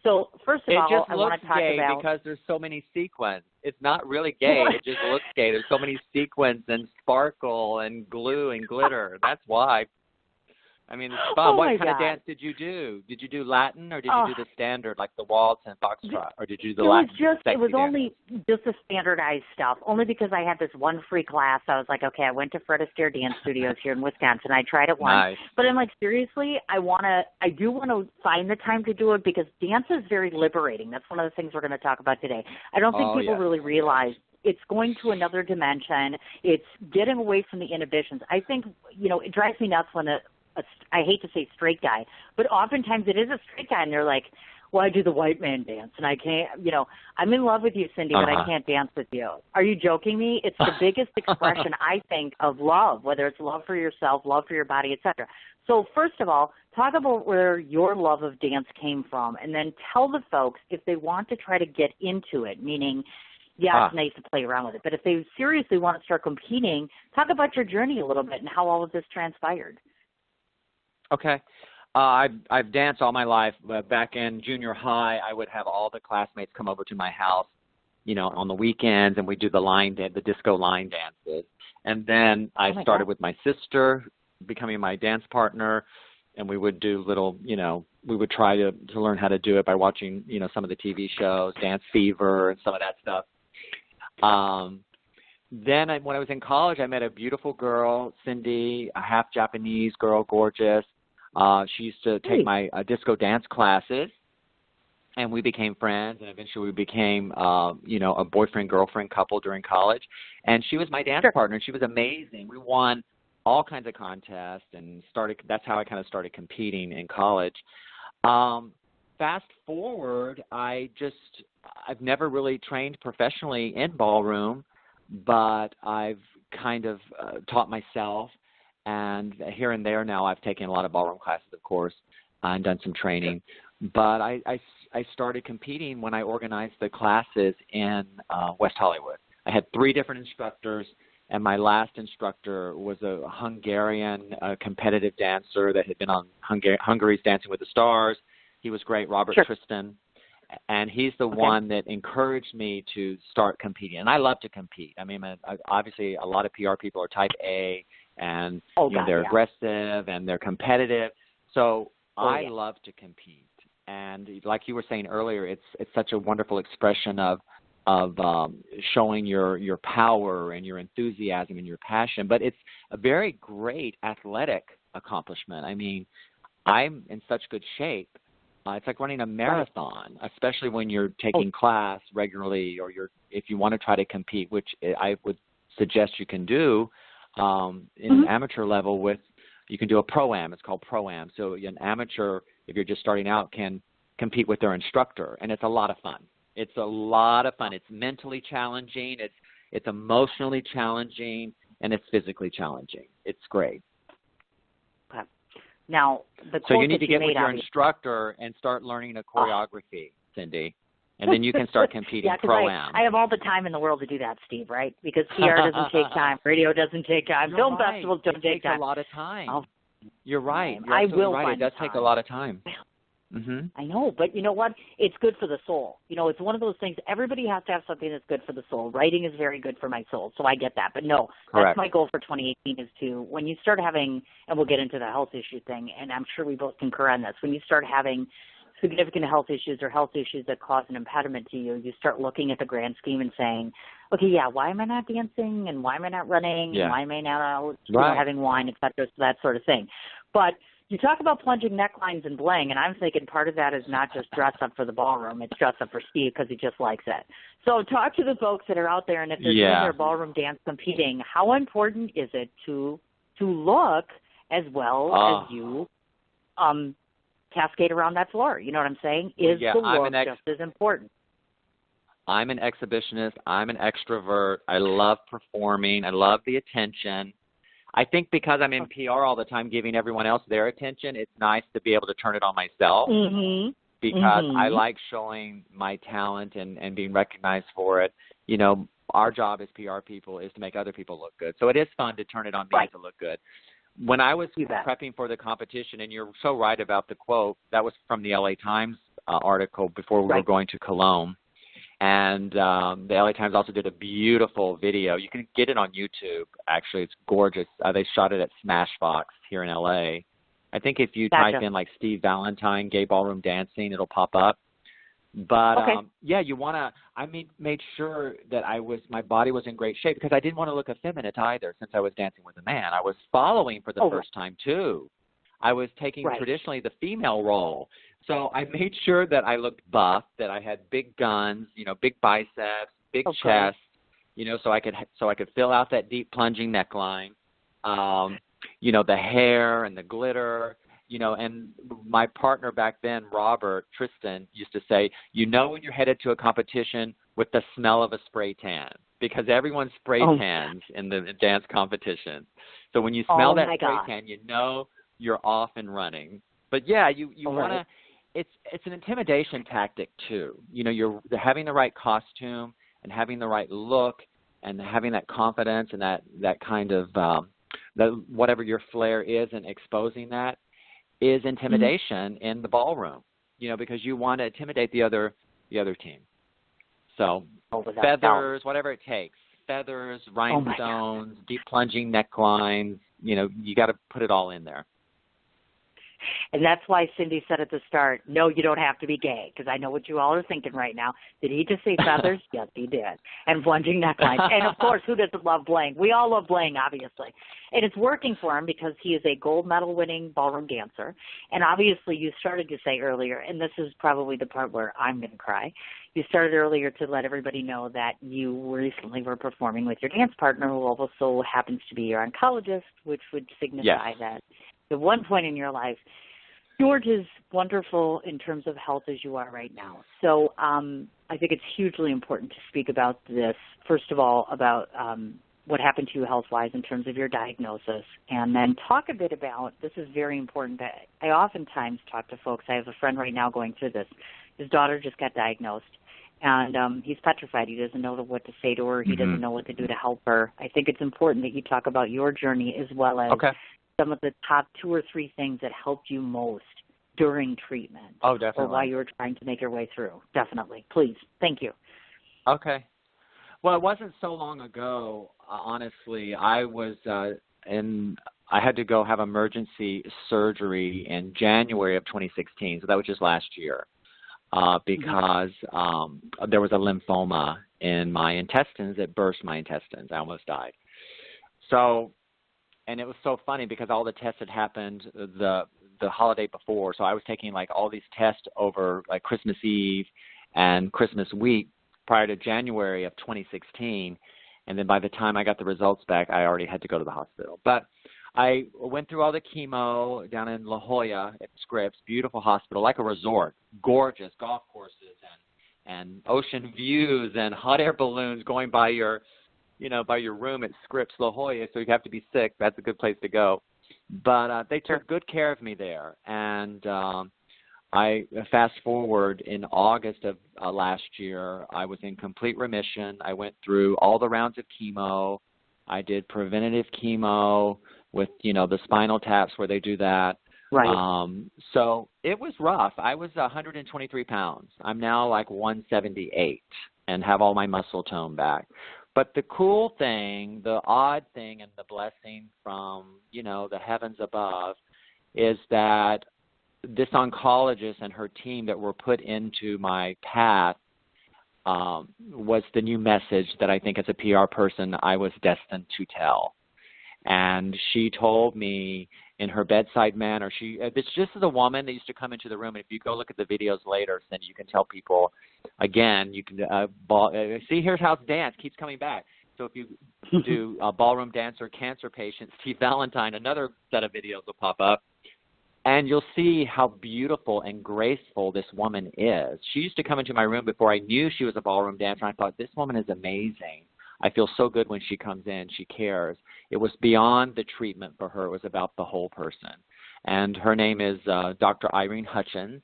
So first of all, I want to talk about... It just looks gay because there's so many sequins. It's not really gay. It just looks gay. There's so many sequins and sparkle and glue and glitter. That's why. I mean, it's fun. What kind of dance did you do? Did you do Latin or did you do the standard like the waltz and foxtrot? Or did you do the Latin? It was only just the standardized stuff, only because I had this one free class. I was like, okay, I went to Fred Astaire Dance Studios here in Wisconsin. I tried it once. Nice. But I'm like, seriously, I do want to find the time to do it because dance is very liberating. That's one of the things we're going to talk about today. I don't think people really realize it's going to another dimension. It's getting away from the inhibitions. I think, it drives me nuts when I hate to say straight guy, but oftentimes it is a straight guy, and they're like, well, I do the white man dance, and I can't, I'm in love with you, Cindy, but I can't dance with you. Are you joking me? It's the biggest expression, I think, of love, whether it's love for yourself, love for your body, etc. So first of all, talk about where your love of dance came from, and then tell the folks if they want to try to get into it, meaning, it's nice to play around with it, but if they seriously want to start competing, talk about your journey a little bit and how all of this transpired. Okay. I've danced all my life. Back in junior high, I would have all the classmates come over to my house, on the weekends, and we do the disco line dances. And then I started with my sister becoming my dance partner, and we would do little, we would try to learn how to do it by watching, some of the TV shows, Dance Fever and some of that stuff. Then when I was in college, I met a beautiful girl, Cindy, a half Japanese girl, gorgeous. She used to take my disco dance classes, and we became friends, and eventually we became, a boyfriend-girlfriend couple during college. And she was my dance partner, and she was amazing. We won all kinds of contests, and that's how I kind of started competing in college. Fast forward, I've never really trained professionally in ballroom, but I've kind of taught myself. And here and there now I've taken a lot of ballroom classes, of course, and done some training. But I started competing when I organized the classes in West Hollywood. I had 3 different instructors, and my last instructor was a Hungarian competitive dancer that had been on Hungary's Dancing with the Stars. He was great, Robert Tristan. And he's the one that encouraged me to start competing. And I love to compete. I mean, obviously a lot of PR people are type A, and they're aggressive and they're competitive. So I love to compete. And like you were saying earlier, it's such a wonderful expression of showing your power and your enthusiasm and your passion. But it's a very great athletic accomplishment. I mean, I'm in such good shape. It's like running a marathon, especially when you're taking class regularly, or if you want to try to compete, which I would suggest you can do in an amateur level you can do a pro-am. It's called pro-am. So an amateur, if you're just starting out, can compete with their instructor, and it's a lot of fun. It's a lot of fun. It's mentally challenging. It's emotionally challenging, and it's physically challenging. It's great. Now, so you need to get with your instructor and start learning a choreography, Cindy, and then you can start competing pro-am. I have all the time in the world to do that, Steve, right? Because PR doesn't take time, radio doesn't take time, film festivals don't take time. It takes a lot of time. You're right. You're I will right. It does take a lot of time. I know, but you know what? It's good for the soul. It's one of those things. Everybody has to have something that's good for the soul. Writing is very good for my soul, so I get that. But no, that's my goal for 2018 is to, when you start having, and we'll get into the health issue thing, and I'm sure we both concur on this, when you start having significant health issues or health issues that cause an impediment to you, you start looking at the grand scheme and saying, okay, why am I not dancing, and why am I not running, and why am I not out having wine, et cetera, so that sort of thing. But you talk about plunging necklines and bling, and I'm thinking part of that is not just dress up for the ballroom. It's dress up for Steve because he just likes it. So talk to the folks that are out there, and if they're doing their ballroom dance competing, how important is it to look as well as you cascade around that floor. You know what I'm saying? Is the look just as important? I'm an exhibitionist. I'm an extrovert. I love performing. I love the attention. I think because I'm in PR all the time giving everyone else their attention, it's nice to be able to turn it on myself because I like showing my talent and being recognized for it. You know, our job as PR people is to make other people look good. So it is fun to turn it on me to look good. When I was prepping for the competition, and you're so right about the quote, that was from the LA Times article before we were going to Cologne. And the LA Times also did a beautiful video. You can get it on YouTube, actually. It's gorgeous. They shot it at Smashbox here in LA. I think if you type in, like, Steve Valentine, gay ballroom dancing, it'll pop up. But, yeah, you want to – I made sure that my body was in great shape because I didn't want to look effeminate either since I was dancing with a man. I was following for the first time, too. I was taking traditionally the female role. So I made sure that I looked buff, that I had big guns, you know, big biceps, big chest, you know, so I could fill out that deep plunging neckline. You know, the hair and the glitter, you know, and my partner back then, Robert Tristan, used to say, you know when you're headed to a competition with the smell of a spray tan, because everyone spray tans in the dance competition. So when you smell that spray tan, you know you're off and running. But yeah, you want to. It's an intimidation tactic too. You know, you're having the right costume and having the right look and having that confidence and that kind of whatever your flair is and exposing that is intimidation in the ballroom. You know, because you want to intimidate the other team. So feathers, whatever it takes. Feathers, rhinestones, deep plunging necklines. You know, you got to put it all in there. And that's why Cindy said at the start, no, you don't have to be gay, because I know what you all are thinking right now. Did he just say feathers? Yes, he did. And plunging necklines. And, of course, who doesn't love bling? We all love bling, obviously. And it's working for him because he is a gold medal-winning ballroom dancer. And obviously you started to say earlier, and this is probably the part where I'm going to cry, you started earlier to let everybody know that you recently were performing with your dance partner, who also happens to be your oncologist, which would signify that at one point in your life, George is wonderful in terms of health as you are right now. So I think it's hugely important to speak about this, first of all, about what happened to you health-wise in terms of your diagnosis, and then talk a bit about, this is very important, that I oftentimes talk to folks. I have a friend right now going through this. His daughter just got diagnosed, and he's petrified. He doesn't know what to say to her. He doesn't know what to do to help her. I think it's important that you talk about your journey as well as some of the top 2 or 3 things that helped you most during treatment. Oh, definitely. Or while you were trying to make your way through. Definitely. Please. Thank you. Okay. Well, it wasn't so long ago, honestly. I was I had to go have emergency surgery in January of 2016, so that was just last year, because there was a lymphoma in my intestines. It burst my intestines. I almost died. So, and it was so funny because all the tests had happened the holiday before. So I was taking like all these tests over like Christmas Eve and Christmas week prior to January of 2016. And then by the time I got the results back, I already had to go to the hospital. But I went through all the chemo down in La Jolla at Scripps, beautiful hospital, like a resort, gorgeous golf courses and ocean views and hot air balloons going by your room at Scripps, La Jolla. So you have to be sick. That's a good place to go. But they took good care of me there. And I fast forward in August of last year, I was in complete remission. I went through all the rounds of chemo. I did preventative chemo with, the spinal taps where they do that. Right. So it was rough. I was 123 pounds. I'm now like 178 and have all my muscle tone back. But the cool thing, the odd thing, and the blessing from, the heavens above is that this oncologist and her team that were put into my path was the new message that I think as a PR person I was destined to tell. And she told me in her bedside manner, this just is a woman that used to come into the room, and if you go look at the videos later, Cindy, you can tell people, again, you can see, here's how it's dance, keeps coming back. So if you do ballroom dancer, cancer patient, Steve Valentine, another set of videos will pop up. And you'll see how beautiful and graceful this woman is. She used to come into my room before I knew she was a ballroom dancer, and I thought, this woman is amazing. I feel so good when she comes in. She cares. It was beyond the treatment for her. It was about the whole person. And her name is Dr. Irene Hutchins.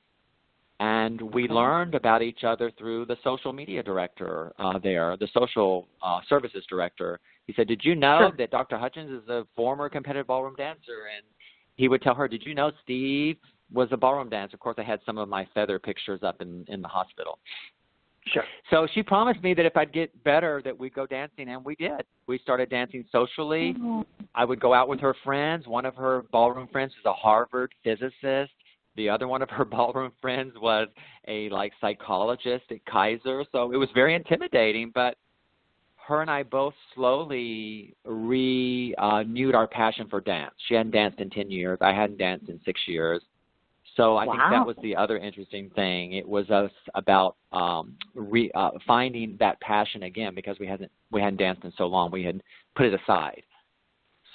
And we learned about each other through the social media director there, the social services director. He said, did you know that Dr. Hutchins is a former competitive ballroom dancer? And he would tell her, did you know Steve was a ballroom dancer? Of course, I had some of my feather pictures up in the hospital. Sure. So she promised me that if I'd get better that we'd go dancing, and we did. We started dancing socially. Mm-hmm. I would go out with her friends. One of her ballroom friends was a Harvard physicist. The other one of her ballroom friends was a psychologist at Kaiser. So it was very intimidating, but her and I both slowly renewed our passion for dance. She hadn't danced in 10 years. I hadn't danced in 6 years. So I think that was the other interesting thing. It was us about finding that passion again, because we hadn't danced in so long. We had put it aside.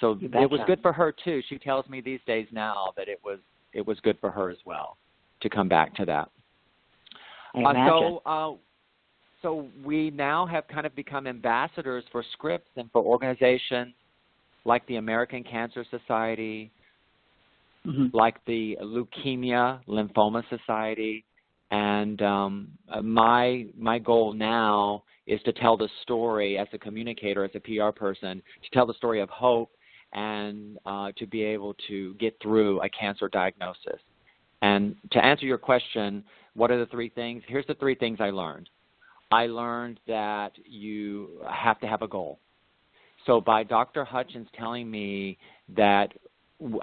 So it was good for her too. She tells me these days now that it was good for her as well to come back to that. So we now have kind of become ambassadors for scripts and for organizations like the American Cancer Society, like the Leukemia Lymphoma Society, and my goal now is to tell the story as a communicator, as a PR person, to tell the story of hope and to be able to get through a cancer diagnosis. And to answer your question, what are the three things? Here's the three things I learned. I learned that you have to have a goal. So by Dr. Hutchins telling me that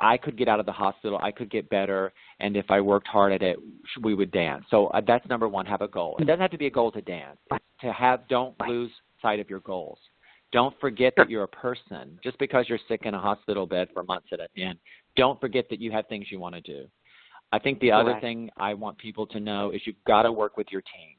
I could get out of the hospital, I could get better, and if I worked hard at it, we would dance. So that's number one, have a goal. It doesn't have to be a goal to dance. It's to don't lose sight of your goals. Don't forget that you're a person. Just because you're sick in a hospital bed for months at an end, don't forget that you have things you want to do. I think the other thing I want people to know is you've got to work with your team.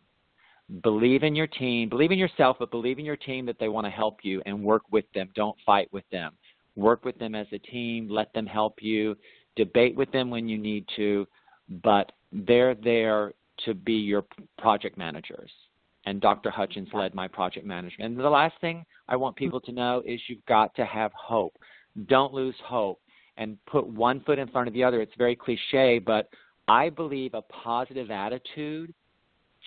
Believe in your team. Believe in yourself, but believe in your team that they want to help you, and work with them. Don't fight with them. Work with them as a team. Let them help you. Debate with them when you need to, but they're there to be your project managers. And Dr. Hutchins led my project management. And the last thing I want people to know is you've got to have hope. Don't lose hope and put one foot in front of the other. It's very cliche, but I believe a positive attitude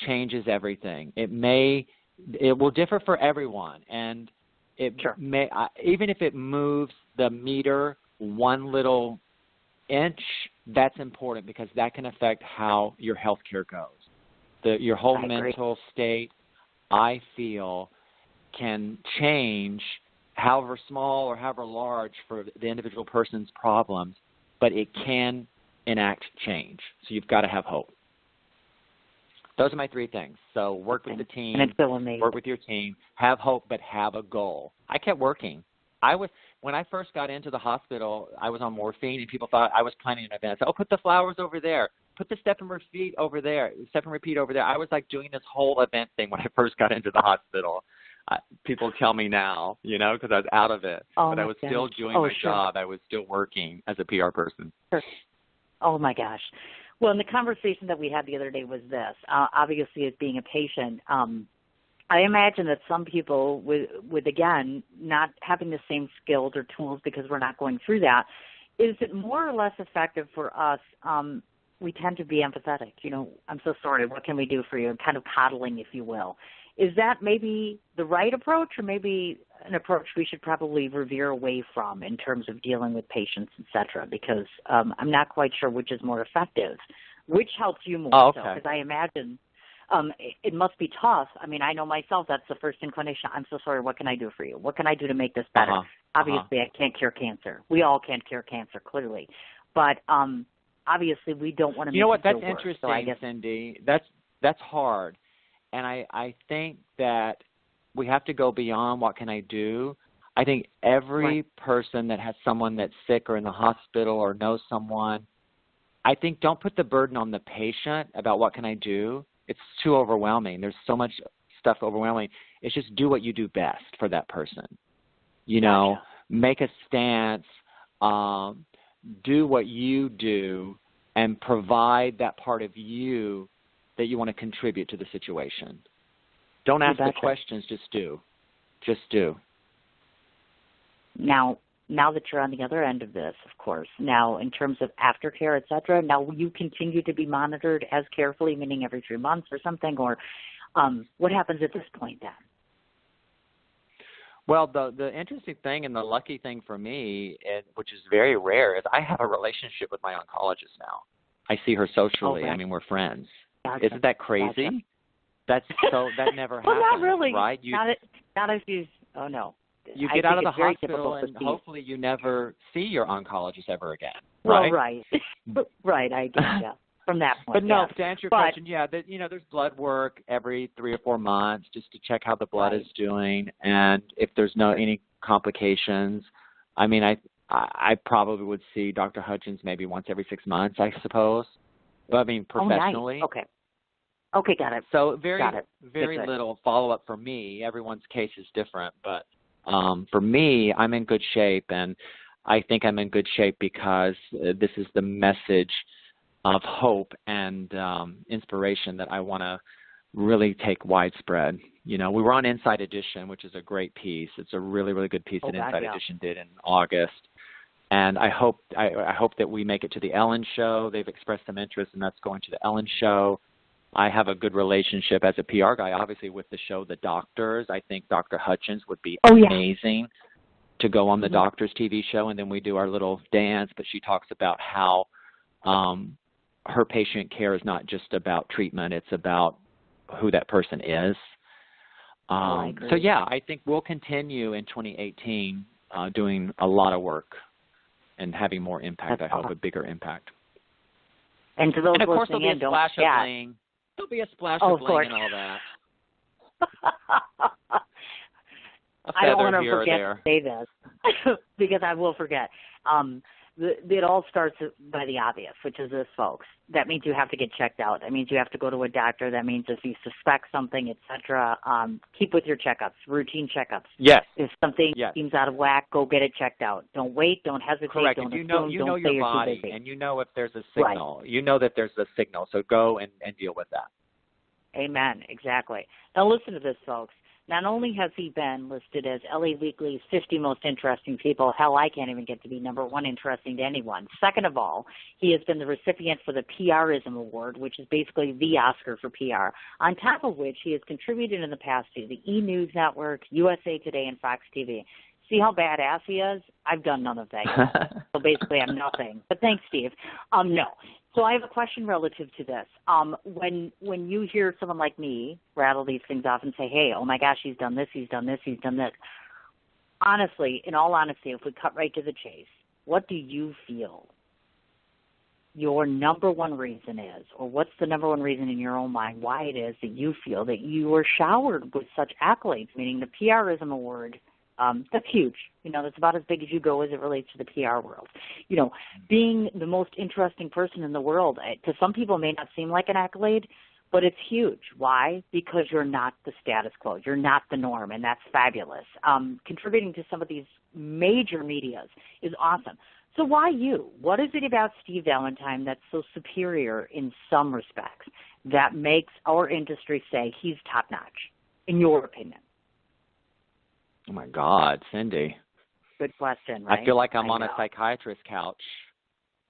changes everything. It will differ for everyone, and it may, even if it moves the meter one little inch, that's important, because that can affect how your health care goes. Your whole mental state, I feel, can change, however small or however large for the individual person's problems, but it can enact change. So you've got to have hope. Those are my three things. So work with the team, and it's so amazing. Work with your team, have hope, but have a goal. I kept working. When I first got into the hospital, I was on morphine, and people thought I was planning an event. So, put the flowers over there. Put the step and repeat over there. Step and repeat over there. I was doing this whole event thing when I first got into the hospital. People tell me now, because I was out of it. But I was still doing my job. I was still working as a PR person. Sure. Oh, my gosh. Well, and the conversation that we had the other day was this. Obviously, as being a patient, I imagine that some people with, again, not having the same skills or tools because we're not going through that, is it more or less effective for us? We tend to be empathetic. I'm so sorry. What can we do for you? And kind of coddling, if you will. Is that maybe the right approach, or maybe an approach we should probably veer away from in terms of dealing with patients, et cetera? Because I'm not quite sure which is more effective. Which helps you more? Because I imagine it must be tough. I mean, I know myself, that's the first inclination. I'm so sorry. What can I do for you? What can I do to make this better? Obviously, I can't cure cancer. We all can't cure cancer, clearly. But obviously, we don't want to make it what? That's worse. interesting, So I guess, Cindy. That's hard. And I think that we have to go beyond what can I do. I think every person that has someone that's sick or in the hospital or knows someone, I think don't put the burden on the patient about what can I do. It's too overwhelming. There's so much stuff overwhelming. It's just do what you do best for that person. Make a stance, do what you do and provide that part of you that you want to contribute to the situation. Don't ask the questions, just do. Just do. Now that you're on the other end of this, of course, now in terms of aftercare, et cetera, now will you continue to be monitored as carefully, meaning every 3 months or something, or what happens at this point then? Well, the interesting thing and the lucky thing for me, which is very rare, is I have a relationship with my oncologist now. I see her socially. Okay. I mean, we're friends. Gotcha. Isn't that crazy? Gotcha. That never well, happens, not really. right? Not if you. Oh no. You get out of the hospital, and hopefully you never see your oncologist ever again. Right? Well, right. Right. I get you. From that point. But no, yes. to answer your question, there's blood work every 3 or 4 months just to check how the blood is doing, and if there's any complications. I mean, I probably would see Dr. Hutchins maybe once every 6 months, I suppose. But I mean, professionally. Oh, nice. Okay, got it. So very little follow-up for me. Everyone's case is different, but for me, I'm in good shape, and I think I'm in good shape because this is the message of hope and inspiration that I want to really take widespread. We were on Inside Edition, which is a great piece. It's a really, really good piece that Inside Edition did in August. And I hope that we make it to the Ellen Show. They've expressed some interest, and that's going to the Ellen Show. I have a good relationship as a PR guy, obviously, with the show The Doctors. I think Dr. Hutchins would be amazing to go on the Doctors TV show, and then we do our little dance, but she talks about how her patient care is not just about treatment, it's about who that person is. So, I think we'll continue in 2018 doing a lot of work and having more impact, I hope, a bigger impact. And to those and of course, listening there'll be a splash of bling. There'll be a splash of bling and all that. I don't want to forget to say this because I will forget. It all starts by the obvious, which is this, folks. That means you have to get checked out. That means you have to go to a doctor. That means if you suspect something, et cetera, keep with your checkups, routine checkups. Yes. If something seems out of whack, go get it checked out. Don't wait. Don't hesitate. Correct. Don't assume. Don't your say body, you're too busy. and you know if there's a signal. Right. You know that there's a signal, so go and deal with that. Amen. Exactly. Now listen to this, folks. Not only has he been listed as LA Weekly's 50 most interesting people, hell, I can't even get to be number one interesting to anyone. Second of all, he has been the recipient for the PRism Award, which is basically the Oscar for PR, on top of which he has contributed in the past to the E! News Network, USA Today, and Fox TV. See how badass he is? I've done none of that yet. So basically I'm nothing. But thanks, Steve. No. So I have a question relative to this. When you hear someone like me rattle these things off and say, hey, oh my gosh, he's done this, he's done this, he's done this. Honestly, in all honesty, if we cut right to the chase, what do you feel your number one reason is, or what's the number one reason in your own mind why it is that you feel that you were showered with such accolades, meaning the PRism Award? That's huge. That's about as big as you go as it relates to the PR world. Being the most interesting person in the world, to some people may not seem like an accolade, but it's huge. Why? Because you're not the status quo. You're not the norm, and that's fabulous. Contributing to some of these major medias is awesome. So why you? What is it about Steve Valentine that's so superior in some respects that makes our industry say he's top-notch, in your opinion? Oh, my God, Cindy. Good question, right? I feel like I'm on a psychiatrist's couch.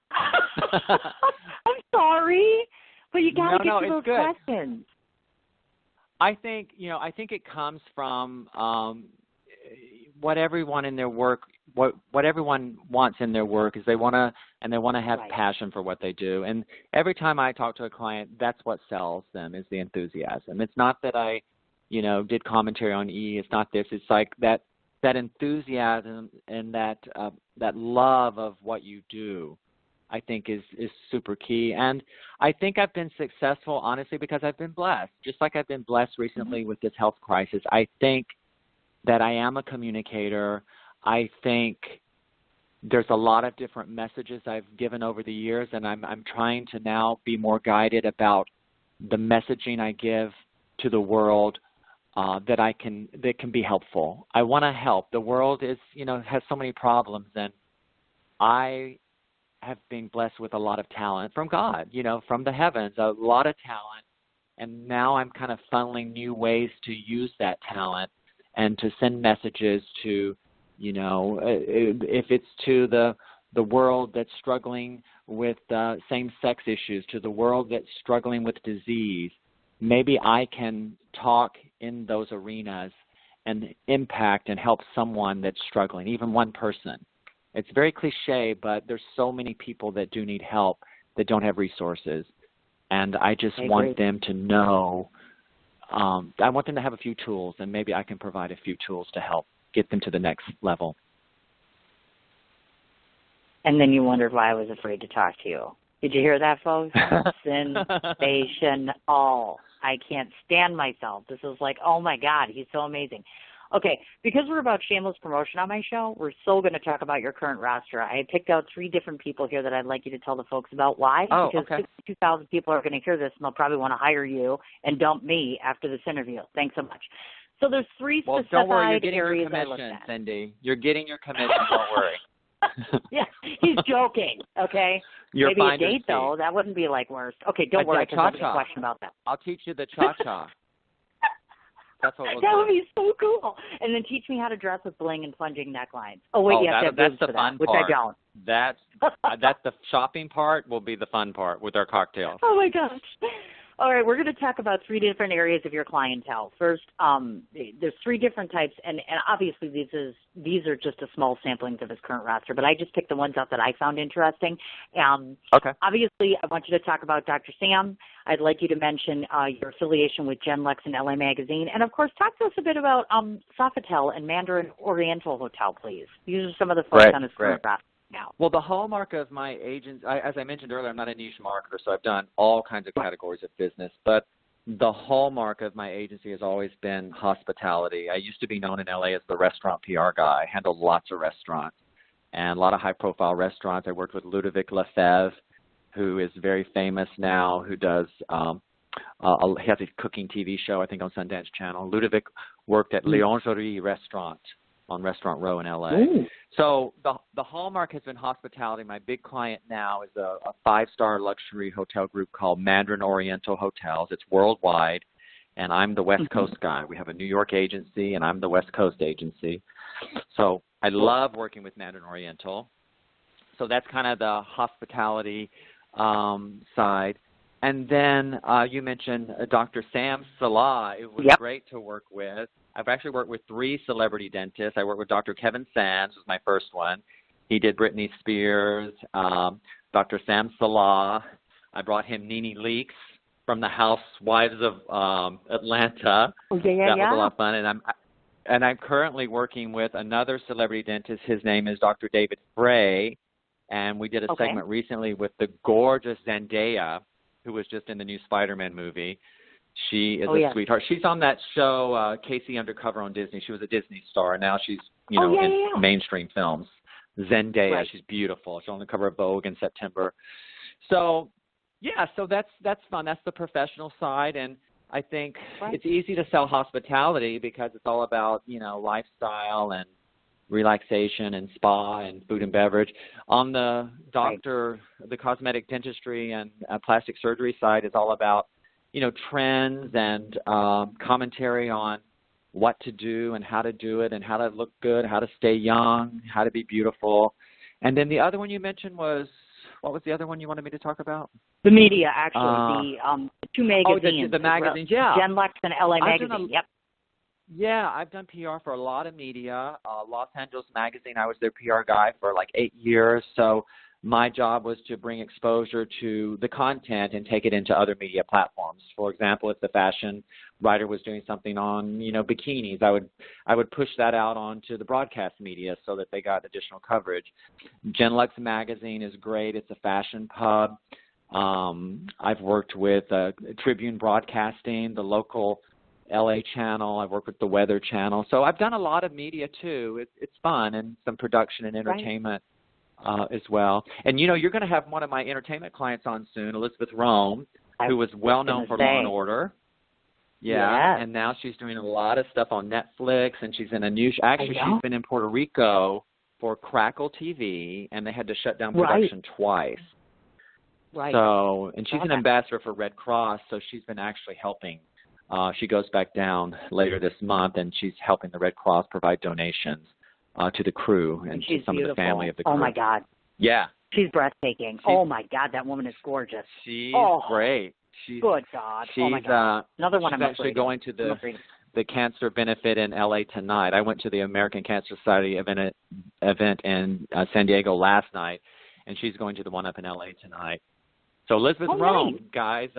I'm sorry, but you got to get to those questions. I think it comes from what everyone in their work, what everyone wants in their work is they want to have passion for what they do. And every time I talk to a client, that's what sells them is the enthusiasm. It's not that I did commentary on E. It's not this. It's like that enthusiasm and that love of what you do, I think is super key. And I think I've been successful, honestly, because I've been blessed. Just like I've been blessed recently with this health crisis. I think that I am a communicator. I think there's a lot of different messages I've given over the years, and I'm trying to now be more guided about the messaging I give to the world. That can be helpful. I want to help. The world is, has so many problems, and I have been blessed with a lot of talent from God, from the heavens, a lot of talent. And now I'm kind of funneling new ways to use that talent and to send messages to, if it's to the world that's struggling with same-sex issues, to the world that's struggling with disease. Maybe I can talk in those arenas and impact and help someone that's struggling, even one person. It's very cliche, but there's so many people that do need help that don't have resources. And I just want them to know, I want them to have a few tools, and maybe I can provide a few tools to help get them to the next level. And then you wondered why I was afraid to talk to you. Did you hear that, folks? Sensational. I can't stand myself. This is like, oh, my God, he's so amazing. Okay, because we're about shameless promotion on my show, we're still going to talk about your current roster. I picked out 3 different people here that I'd like you to tell the folks about. Why? Oh, because okay. 62,000 people are going to hear this, and they'll probably want to hire you and dump me after this interview. Thanks so much. So there's 3 specified don't worry, you're getting areas your I looked commission, at. Cindy. You're getting your commission, don't worry. Yeah, he's joking, okay? Your Maybe a finder's date, fee. though. That wouldn't be like worst. Okay, don't worry, because I have a question about that. I'll teach you the cha-cha. That's what we'll That do. would be so cool. And then teach me how to dress with bling and plunging necklines. Oh, wait, you have to have that's boobs the for fun that, which part. I don't. That's the shopping part will be the fun part with our cocktails. Oh, my gosh. All right, we're going to talk about 3 different areas of your clientele. First, there's 3 different types, and obviously these are just a small samplings of his current roster, but I just picked the ones out that I found interesting. Okay. Obviously, I want you to talk about Dr. Sam. I'd like you to mention your affiliation with Gen Lex and LA Magazine, and, of course, talk to us a bit about Sofitel and Mandarin Oriental Hotel, please. These are some of the folks on his current roster now. Well, the hallmark of my agents, as I mentioned earlier, I'm not a niche marketer, so I've done all kinds of categories of business, but the hallmark of my agency has always been hospitality. I used to be known in LA as the restaurant PR guy. I handled lots of restaurants and a lot of high-profile restaurants. I worked with Ludovic Lefebvre, who is very famous now, who does he has a cooking TV show, I think, on Sundance Channel. Ludovic worked at L'Orangerie Restaurant on Restaurant Row in LA. Ooh. So the hallmark has been hospitality. My big client now is a 5-star luxury hotel group called Mandarin Oriental Hotels. It's worldwide, and I'm the West Coast guy. We have a New York agency, and I'm the West Coast agency. So I love working with Mandarin Oriental. So that's kind of the hospitality side. And then you mentioned Dr. Sam Salah. It was great to work with. I've actually worked with 3 celebrity dentists. I worked with Dr. Kevin Sands, was my first one. He did Britney Spears, Dr. Sam Salah. I brought him Nene Leakes from the Housewives of Atlanta. Oh, that was a lot of fun. And I'm currently working with another celebrity dentist. His name is Dr. David Frey, and we did a segment recently with the gorgeous Zendaya, who was just in the new Spider-Man movie. She is a sweetheart. She's on that show, Casey Undercover on Disney. She was a Disney star, and now she's, in mainstream films. Zendaya, she's beautiful. She's on the cover of Vogue in September. So, so that's fun. That's the professional side, and I think it's easy to sell hospitality because it's all about, lifestyle and relaxation and spa and food and beverage. On the the cosmetic dentistry and plastic surgery side is all about, trends and commentary on what to do and how to do it and how to look good, how to stay young, how to be beautiful. And then the other one you mentioned was, what was the other one you wanted me to talk about? The media, actually, the 2 magazines. The magazines, Gen Lex and LA Magazine, Yeah, I've done PR for a lot of media. Los Angeles Magazine, I was their PR guy for like 8 years. So my job was to bring exposure to the content and take it into other media platforms. For example, if the fashion writer was doing something on, bikinis, I would push that out onto the broadcast media so that they got additional coverage. Gen Lex Magazine is great. It's a fashion pub. I've worked with Tribune Broadcasting, the local LA channel. I've worked with the Weather Channel. So I've done a lot of media too. It's fun, and some production and entertainment as well. And you're going to have one of my entertainment clients on soon, Elizabeth Rome, who was well known for Law and Order. And now she's doing a lot of stuff on Netflix, and she's in a new. She's been in Puerto Rico for Crackle TV, and they had to shut down production twice. Right. So, and she's an ambassador for Red Cross, so she's been actually helping. She goes back down later this month, and she's helping the Red Cross provide donations to the crew and to some of the family of the crew. Oh, my God. Yeah. She's breathtaking. Oh, my God, that woman is gorgeous. She's great. Good God. She's, oh, my God. Another one she's I'm actually going to the cancer benefit in LA tonight. I went to the American Cancer Society event in San Diego last night, and she's going to the one up in LA tonight. So Elizabeth Rome, nice. guys,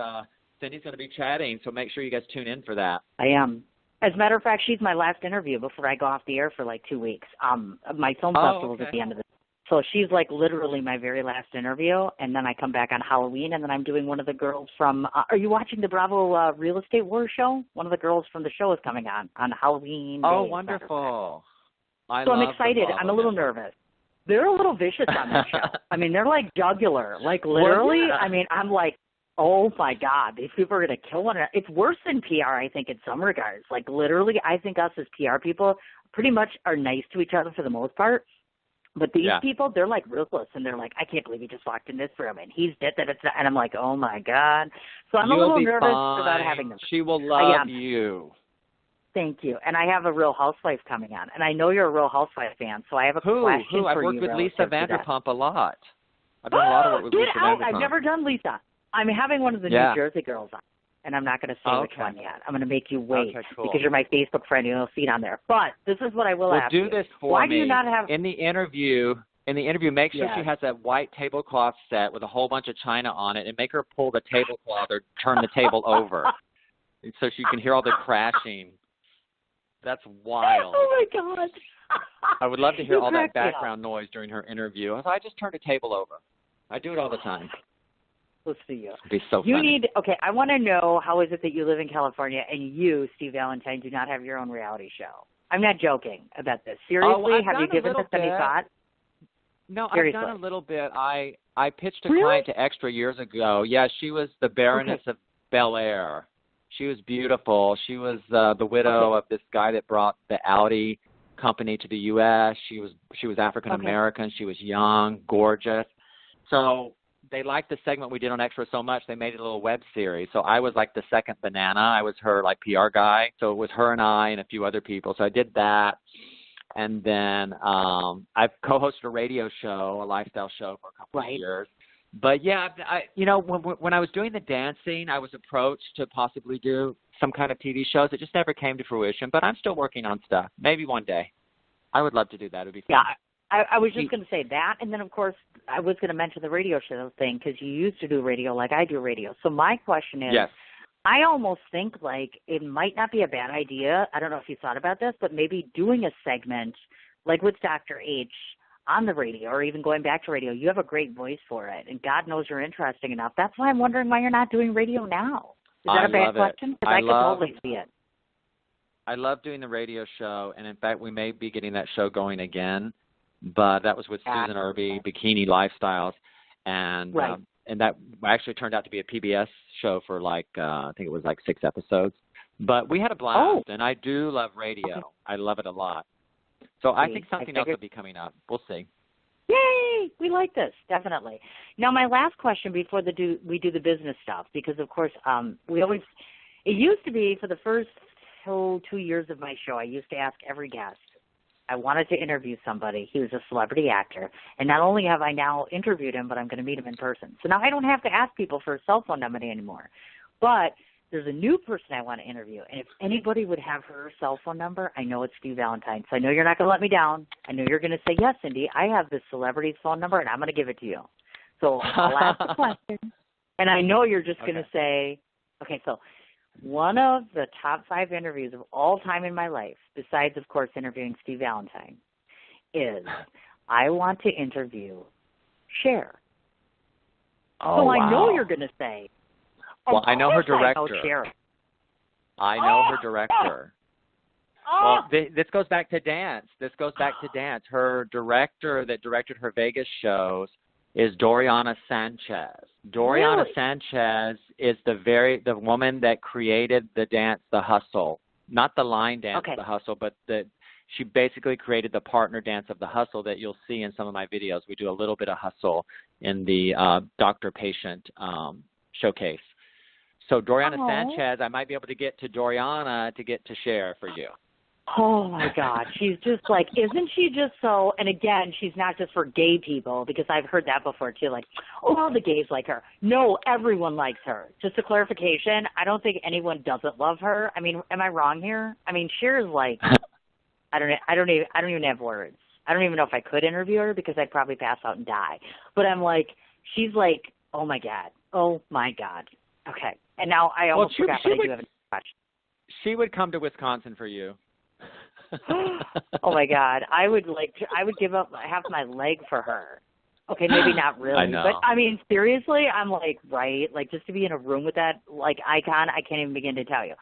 Cindy's going to be chatting, so make sure you guys tune in for that. I am. As a matter of fact, she's my last interview before I go off the air for like 2 weeks. My film festival's at the end of the So she's like literally my very last interview, and then I come back on Halloween, and then I'm doing one of the girls from, are you watching the Bravo Real Estate Wars show? One of the girls from the show is coming on Halloween. Oh, wonderful. So I'm excited. I'm a little nervous. They're a little vicious on that show. I mean, they're like jugular. Like literally, I mean, I'm like, oh my God, these people are going to kill one another. It's worse than PR, I think, in some regards. Like literally, I think us as PR people pretty much are nice to each other for the most part. But these people, they're like ruthless, and they're like, I can't believe he just walked in this room, and he's dead. And I'm like, oh my God. So I'm a little nervous about having them. She will love you. Thank you. And I have a Real Housewife coming on, and I know you're a Real Housewife fan, so I have a question for you. I've worked with Lisa Vanderpump a lot. I've done a lot of work with Lisa Vanderpump. I've never done Lisa. I'm having one of the New Jersey girls on, and I'm not going to say which one yet. I'm going to make you wait because you're my Facebook friend. You'll see it on there. But this is what I will ask you. Do this for Why me. do you not have in the interview? Make sure she has a white tablecloth set with a whole bunch of china on it, and make her pull the tablecloth or turn the table over, so she can hear all the crashing. That's wild. Oh my God! I would love to hear all that background noise during her interview. I just turned a table over. I do it all the time. Let's see you. It'd be so funny. I want to know, how is it that you live in California and you, Steve Valentine, do not have your own reality show? I'm not joking about this. Seriously, have you given this any thought? No, Seriously. I've done a little bit. I pitched a client to Extra years ago. Yeah, she was the Baroness of Bel Air. She was beautiful. She was the widow of this guy that brought the Audi company to the U.S. She was African American. She was young, gorgeous. So they liked the segment we did on Extra so much, they made it a little web series. So I was like the second banana. I was her like PR guy. So it was her and I and a few other people. So I did that. And then I've co-hosted a radio show, a lifestyle show for a couple of years. But yeah, when I was doing the dancing, I was approached to possibly do some kind of TV shows. It just never came to fruition. But I'm still working on stuff. Maybe one day. I would love to do that. It would be fun. Yeah, I was just going to say that. And then, of course, I was going to mention the radio show thing because you used to do radio like I do radio. So my question is, I almost think like it might not be a bad idea. I don't know if you thought about this, but maybe doing a segment like with Dr. H on the radio or even going back to radio. You have a great voice for it, and God knows you're interesting enough. That's why I'm wondering why you're not doing radio now. Is that a bad question? Because I could totally see it. I love doing the radio show, and in fact, we may be getting that show going again. But that was with Susan Irby, Bikini Lifestyles, and that actually turned out to be a PBS show for I think it was 6 episodes. But we had a blast, and I do love radio. I love it a lot. So I think something else will be coming up. We'll see. Yay! We like this, definitely. Now, my last question before we do the business stuff, because, of course, it used to be for the first 2 years of my show, I used to ask every guest, I wanted to interview somebody. He was a celebrity actor. And not only have I now interviewed him, but I'm going to meet him in person. So now I don't have to ask people for a cell phone number anymore. But there's a new person I want to interview. And if anybody would have her cell phone number, I know it's Steve Valentine. So I know you're not going to let me down. I know you're going to say, yes, Cindy, I have this celebrity's phone number, and I'm going to give it to you. So I'll ask the question. And I know you're just going to say, okay, so one of the top 5 interviews of all time in my life, besides, of course, interviewing Steve Valentine, is I want to interview Cher. So I know you're going to say, well, I know her director. I know Cher. I know her director. Well, this goes back to dance. Her director that directed her Vegas shows is Doriana Sanchez. Doriana Sanchez is the woman that created the dance, The Hustle. Not the line dance, The Hustle, but she basically created the partner dance of the hustle that you'll see in some of my videos. We do a little bit of hustle in the doctor-patient showcase. So Doriana Sanchez, I might be able to get to Doriana to get to share for you. Oh, my God. She's just like, isn't she just so, and again, she's not just for gay people, because I've heard that before, too, like, oh, all the gays like her. No, everyone likes her. Just a clarification, I don't think anyone doesn't love her. I mean, am I wrong here? I mean, Cher's like, I don't even have words. I don't even know if I could interview her because I'd probably pass out and die. But I'm like, she's like, oh, my God. Oh, my God. Okay. And now I almost forgot what I do have a question. She would come to Wisconsin for you. Oh my God, I would give up half my leg for her. Okay, maybe not really, I know. But I mean, seriously, I'm like, right, like just to be in a room with that like icon, I can't even begin to tell you.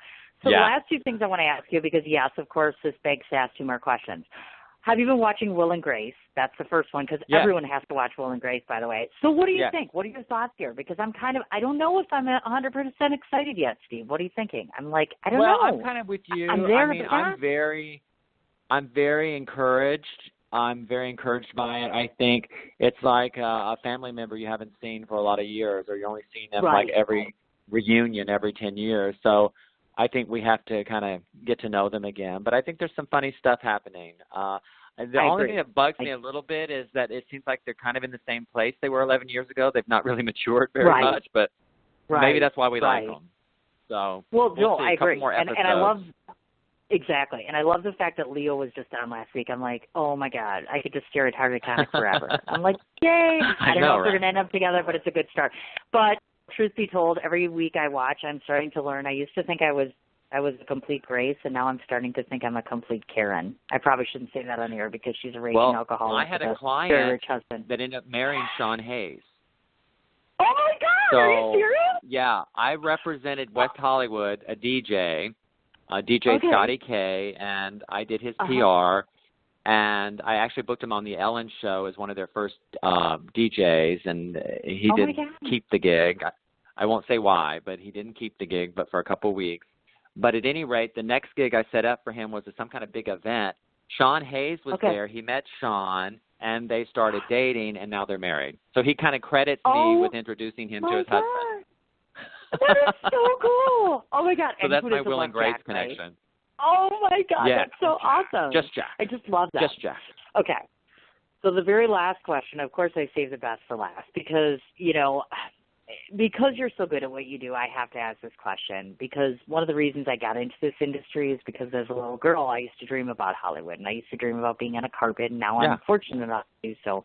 So the last two things I want to ask you, because yes, of course, this begs to ask two more questions. Have you been watching Will and Grace? That's the first one, because everyone has to watch Will and Grace, by the way. So what do you think? What are your thoughts here? Because I don't know if I'm 100% excited yet, Steve. What are you thinking? I'm like, I don't know. Well, I'm kind of with you. I'm very encouraged. I'm very encouraged by it. I think it's like a family member you haven't seen for a lot of years, or you're only seeing them like every reunion every 10 years. So I think we have to kind of get to know them again. But I think there's some funny stuff happening. The only thing that bugs me a little bit is that it seems like they're kind of in the same place they were 11 years ago. They've not really matured very much, but maybe that's why we like them. So well, we'll see I agree. And I love exactly. And I love the fact that Leo was just on last week. I'm like, oh my God, I could just stare at Harvey Connick forever. I'm like, yay! I don't know if they're going to end up together, but it's a good start. But truth be told, every week I watch, I'm starting to learn. I used to think I was a complete Grace, and now I'm starting to think I'm a complete Karen. I probably shouldn't say that on air because she's a raging alcoholic. I had a very client rich husband that ended up marrying Sean Hayes. Oh my God! Are you serious? Yeah, I represented West Hollywood, a DJ, Scotty K, and I did his PR, and I actually booked him on the Ellen Show as one of their first DJs, and he didn't keep the gig. I won't say why, but he didn't keep the gig, but for a couple of weeks. But at any rate, the next gig I set up for him was some kind of big event. Sean Hayes was there. He met Sean, and they started dating, and now they're married. So he kind of credits me with introducing him to his husband. That is so cool. Oh, my God. So and that's my Will and Grace Jack, connection. Right? Oh, my God. That's so awesome. Just Jack. I just love that. Just Jack. Okay. So the very last question, of course, I saved the best for last because, because you're so good at what you do, I have to ask this question because one of the reasons I got into this industry is because as a little girl, I used to dream about Hollywood, and I used to dream about being on a carpet, and now I'm fortunate enough to do so.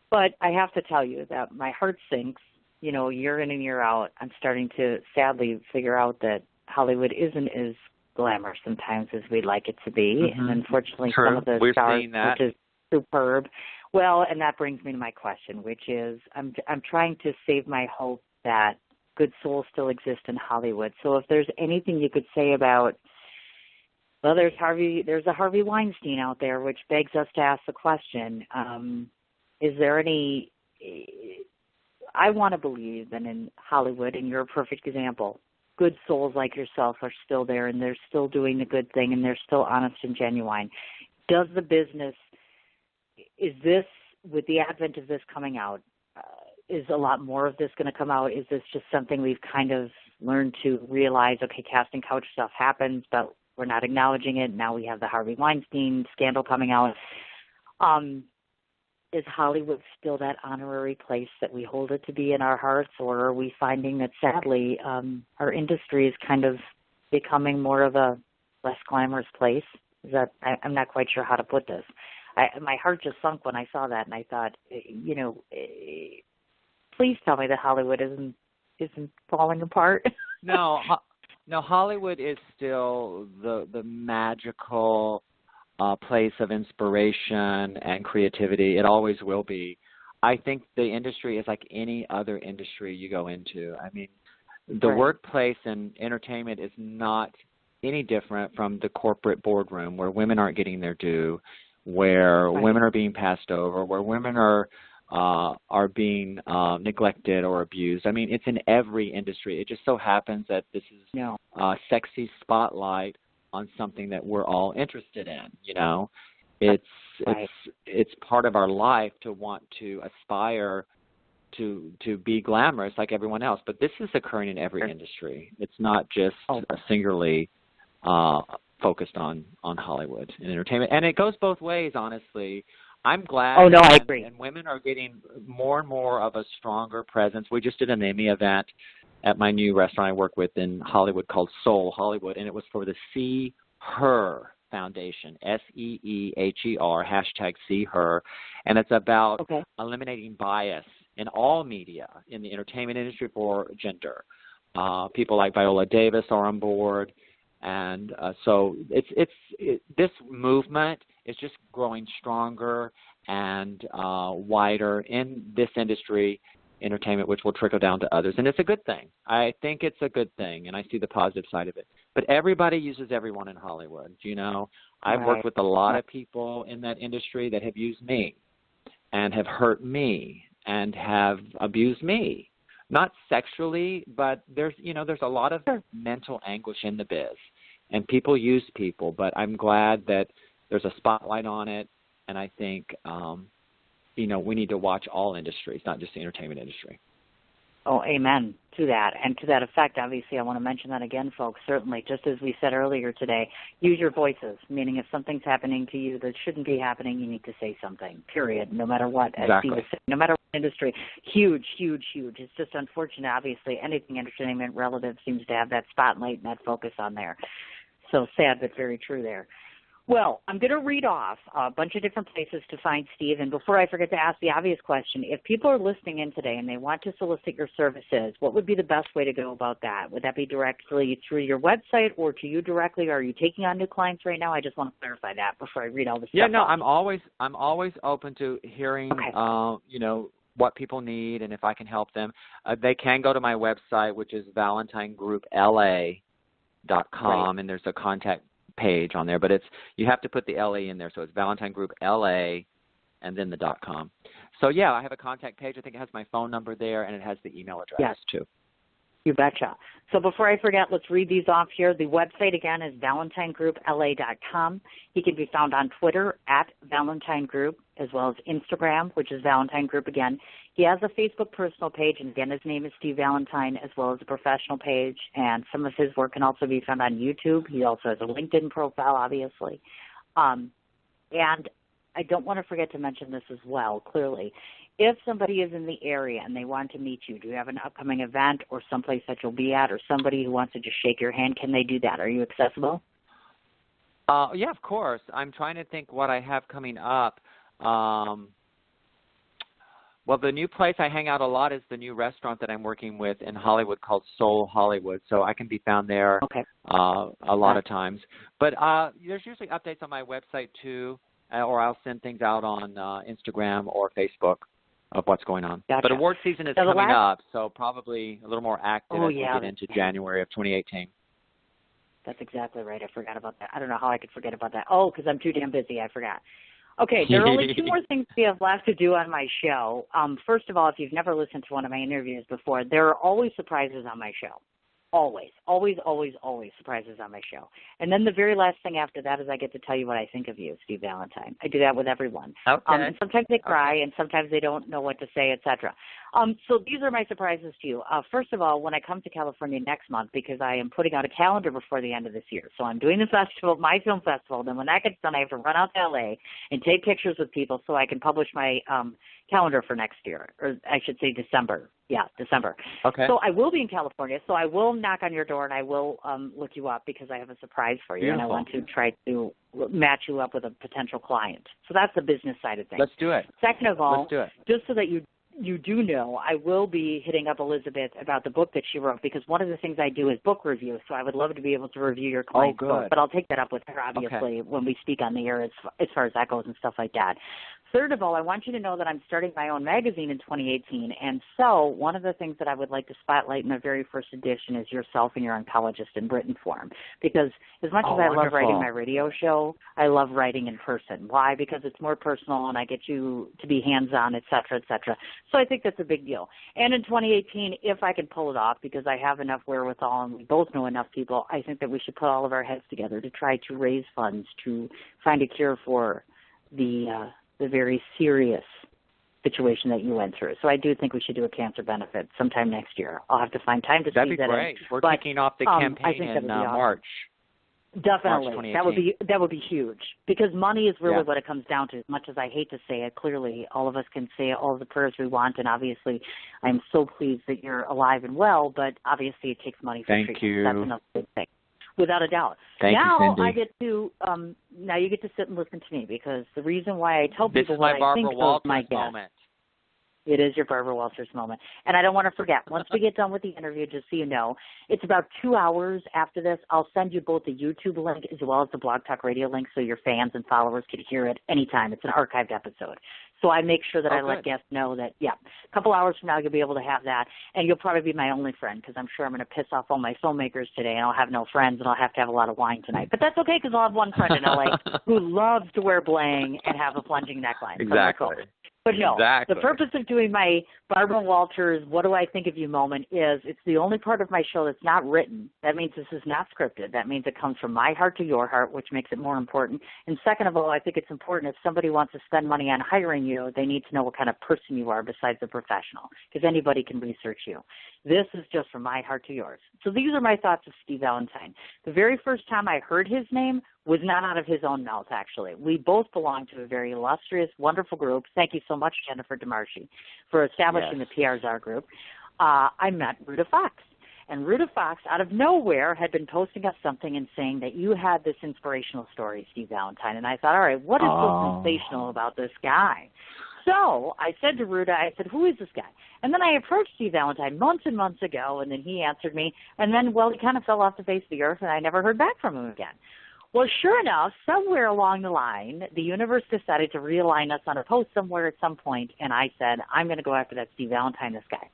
But I have to tell you that my heart sinks, year in and year out. I'm starting to sadly figure out that Hollywood isn't as glamorous sometimes as we'd like it to be, and unfortunately some of the stars, which is superb. Well, and that brings me to my question, which is I'm trying to save my hope that good souls still exist in Hollywood. So if there's anything you could say about, well, there's a Harvey Weinstein out there, which begs us to ask the question, is there any, I want to believe that in Hollywood, and you're a perfect example, good souls like yourself are still there, and they're still doing the good thing, and they're still honest and genuine. Does the business, is this, with the advent of this coming out, is a lot more of this going to come out? Is this just something we've kind of learned to realize, okay, casting couch stuff happens, but we're not acknowledging it. Now we have the Harvey Weinstein scandal coming out. Is Hollywood still that honorary place that we hold it to be in our hearts, or are we finding that, sadly, our industry is kind of becoming more of a less glamorous place? I'm not quite sure how to put this. My heart just sunk when I saw that, and I thought, please tell me that Hollywood isn't falling apart. No, Hollywood is still the magical place of inspiration and creativity. It always will be. I think the industry is like any other industry you go into. I mean, the workplace and entertainment is not any different from the corporate boardroom where women aren't getting their due, where women are being passed over, where women are being neglected or abused. I mean, it's in every industry. It just so happens that this is a sexy spotlight on something that we're all interested in. You know, it's part of our life to want to aspire to be glamorous like everyone else. But this is occurring in every industry. It's not just singularly focused on Hollywood and entertainment. And it goes both ways, honestly. I'm glad. Oh, no, I agree. And women are getting more and more of a stronger presence. We just did an Emmy event at my new restaurant I work with in Hollywood called Soul Hollywood, and it was for the See Her Foundation, SEEHER, hashtag See Her, and it's about eliminating bias in all media, in the entertainment industry for gender. People like Viola Davis are on board, and so this movement is just growing stronger and wider in this industry, entertainment, which will trickle down to others. And it's a good thing. I think it's a good thing, and I see the positive side of it. But everybody uses everyone in Hollywood. You know, I've worked with a lot of people in that industry that have used me and have hurt me and have abused me. Not sexually, but there's a lot of mental anguish in the biz. And people use people, but I'm glad that there's a spotlight on it, and I think we need to watch all industries, not just the entertainment industry. Oh, amen to that. And to that effect, obviously, I want to mention that again, folks, certainly, just as we said earlier today, use your voices, meaning if something's happening to you that shouldn't be happening, you need to say something, period, no matter what. As Steve was saying, no matter what industry. Huge, huge, huge. It's just unfortunate, obviously, anything entertainment relative seems to have that spotlight and that focus on there. So sad, but very true there. Well, I'm going to read off a bunch of different places to find Steve. And before I forget to ask the obvious question, if people are listening in today and they want to solicit your services, what would be the best way to go about that? Would that be directly through your website or to you directly? Are you taking on new clients right now? I just want to clarify that before I read all this stuff. Yeah, no, I'm always open to hearing, what people need and if I can help them. They can go to my website, which is ValentineGroupLA.com, and there's a contact page on there, but you have to put the LA in there, so it's Valentine Group LA and then the .com. So yeah, I have a contact page. I think it has my phone number there, and it has the email address too. You betcha. So before I forget, let's read these off here. The website again is ValentineGroupLA.com. He can be found on Twitter at Valentine Group, as well as Instagram, which is Valentine Group again. He has a Facebook personal page, and again, his name is Steve Valentine, as well as a professional page, and some of his work can also be found on YouTube. He also has a LinkedIn profile, obviously. And I don't want to forget to mention this as well, clearly. If somebody is in the area and they want to meet you, do you have an upcoming event or someplace that you'll be at, or somebody who wants to just shake your hand, can they do that? Are you accessible? Yeah, of course. I'm trying to think what I have coming up. Well, the new place I hang out a lot is the new restaurant that I'm working with in Hollywood called Soul Hollywood, so I can be found there a lot of times. But there's usually updates on my website too, or I'll send things out on Instagram or Facebook of what's going on. Gotcha. But award season is coming up, so probably a little more active as we get into January of 2018. That's exactly right. I forgot about that. I don't know how I could forget about that. Oh, because I'm too damn busy. I forgot. Okay, there are only two more things we have left to do on my show. First of all, if you've never listened to one of my interviews before, there are always surprises on my show. Always, always, always, always surprises on my show. And then the very last thing after that is I get to tell you what I think of you, Steve Valentine. I do that with everyone. Okay. And sometimes they cry, and sometimes they don't know what to say, etc. So these are my surprises to you. First of all, when I come to California next month, because I am putting out a calendar before the end of this year. So I'm doing the festival, my film festival. Then when that gets done, I have to run out to LA and take pictures with people so I can publish my calendar for next year, or I should say December. Yeah, December. Okay. So I will be in California, so I will knock on your door and I will look you up because I have a surprise for you. Beautiful. And I want to try to match you up with a potential client. So that's the business side of things. Let's do it. Second of all, let's do it. Just so that you do know, I will be hitting up Elizabeth about the book that she wrote, because one of the things I do is book review, so I would love to be able to review your client's book. But I'll take that up with her, obviously, when we speak on the air as far as that goes and stuff like that. Third of all, I want you to know that I'm starting my own magazine in 2018, and so one of the things that I would like to spotlight in the very first edition is yourself and your oncologist in written form, because as much as I love writing my radio show, I love writing in person. Why? Because it's more personal, and I get you to be hands-on, et cetera, et cetera. So I think that's a big deal. And in 2018, if I can pull it off, because I have enough wherewithal and we both know enough people, I think that we should put all of our heads together to try to raise funds to find a cure for the very serious situation that you went through. So I do think we should do a cancer benefit sometime next year. I'll have to find time to That'd see be that. Great. We're kicking off the campaign in March. Definitely. That would be huge, because money is really what it comes down to. As much as I hate to say it, clearly all of us can say all of the prayers we want, and obviously I'm so pleased that you're alive and well, but obviously it takes money for treatment. Thank you. That's another big thing. Without a doubt. Thank you, Cindy. I get to now you get to sit and listen to me, because the reason why I tell people what I think of my guests. It is your Barbara Walters moment. And I don't want to forget, once we get done with the interview, just so you know, it's about 2 hours after this. I'll send you both the YouTube link as well as the Blog Talk Radio link, so your fans and followers can hear it anytime. It's an archived episode. So I make sure that I let guests know that, a couple hours from now you'll be able to have that. And you'll probably be my only friend, because I'm sure I'm going to piss off all my filmmakers today, and I'll have no friends, and I'll have to have a lot of wine tonight. But that's okay, because I'll have one friend in LA who loves to wear bling and have a plunging neckline. Exactly. But no, the purpose of doing my Barbara Walters What Do I Think of You moment is it's the only part of my show that's not written. That means this is not scripted. That means it comes from my heart to your heart, which makes it more important. And second of all, I think it's important if somebody wants to spend money on hiring you, they need to know what kind of person you are besides a professional, because anybody can research you. This is just from my heart to yours. So these are my thoughts of Steve Valentine. The very first time I heard his name was not out of his own mouth, actually. We both belong to a very illustrious, wonderful group. Thank you so much, Jennifer DeMarchi, for establishing the PRism group. I met Ruta Fox. And Ruta Fox, out of nowhere, had been posting up something and saying that you had this inspirational story, Steve Valentine. And I thought, all right, what is so sensational about this guy? So I said to Ruta, I said, who is this guy? And then I approached Steve Valentine months and months ago, and then he answered me. And then, well, he kind of fell off the face of the earth, and I never heard back from him again. Well, sure enough, somewhere along the line, the universe decided to realign us on a post somewhere at some point, and I said, I'm going to go after that Steve Valentine, this guy.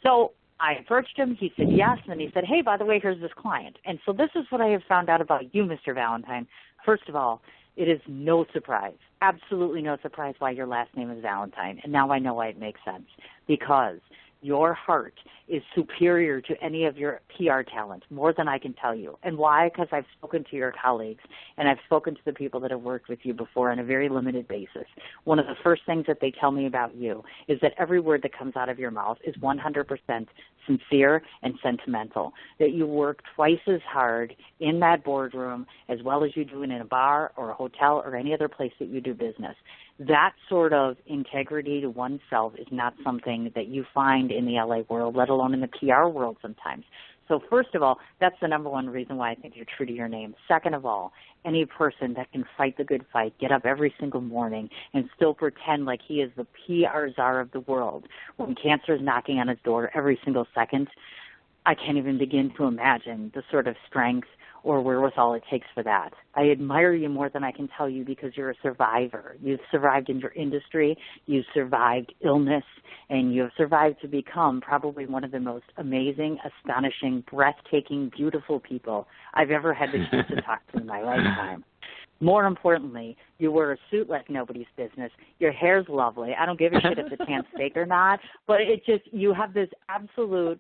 So I approached him. He said yes, and then he said, hey, by the way, here's this client. And so this is what I have found out about you, Mr. Valentine. First of all, it is no surprise, absolutely no surprise why your last name is Valentine. And now I know why it makes sense, because your heart is superior to any of your PR talent, more than I can tell you. And why? Because I've spoken to your colleagues, and I've spoken to the people that have worked with you before on a very limited basis. One of the first things that they tell me about you is that every word that comes out of your mouth is 100% sincere and sentimental, that you work twice as hard in that boardroom as well as you do in a bar or a hotel or any other place that you do business. That sort of integrity to oneself is not something that you find in the LA world, let alone in the PR world sometimes. So first of all, that's the number one reason why I think you're true to your name. Second of all, any person that can fight the good fight, get up every single morning and still pretend like he is the PR czar of the world when cancer is knocking on his door every single second, I can't even begin to imagine the sort of strength or wherewithal it takes for that. I admire you more than I can tell you, because you're a survivor. You've survived in your industry, you've survived illness, and you have survived to become probably one of the most amazing, astonishing, breathtaking, beautiful people I've ever had the chance to talk to in my lifetime. More importantly, you wear a suit like nobody's business. Your hair's lovely. I don't give a shit if it's hand steak or not, but it just, you have this absolute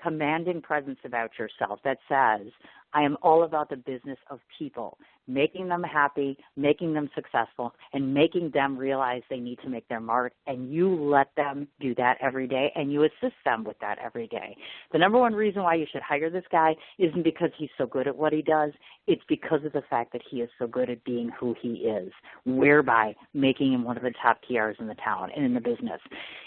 commanding presence about yourself that says, I am all about the business of people, making them happy, making them successful, and making them realize they need to make their mark, and you let them do that every day, and you assist them with that every day. The number one reason why you should hire this guy isn't because he's so good at what he does. It's because of the fact that he is so good at being who he is, whereby making him one of the top PRs in the town and in the business.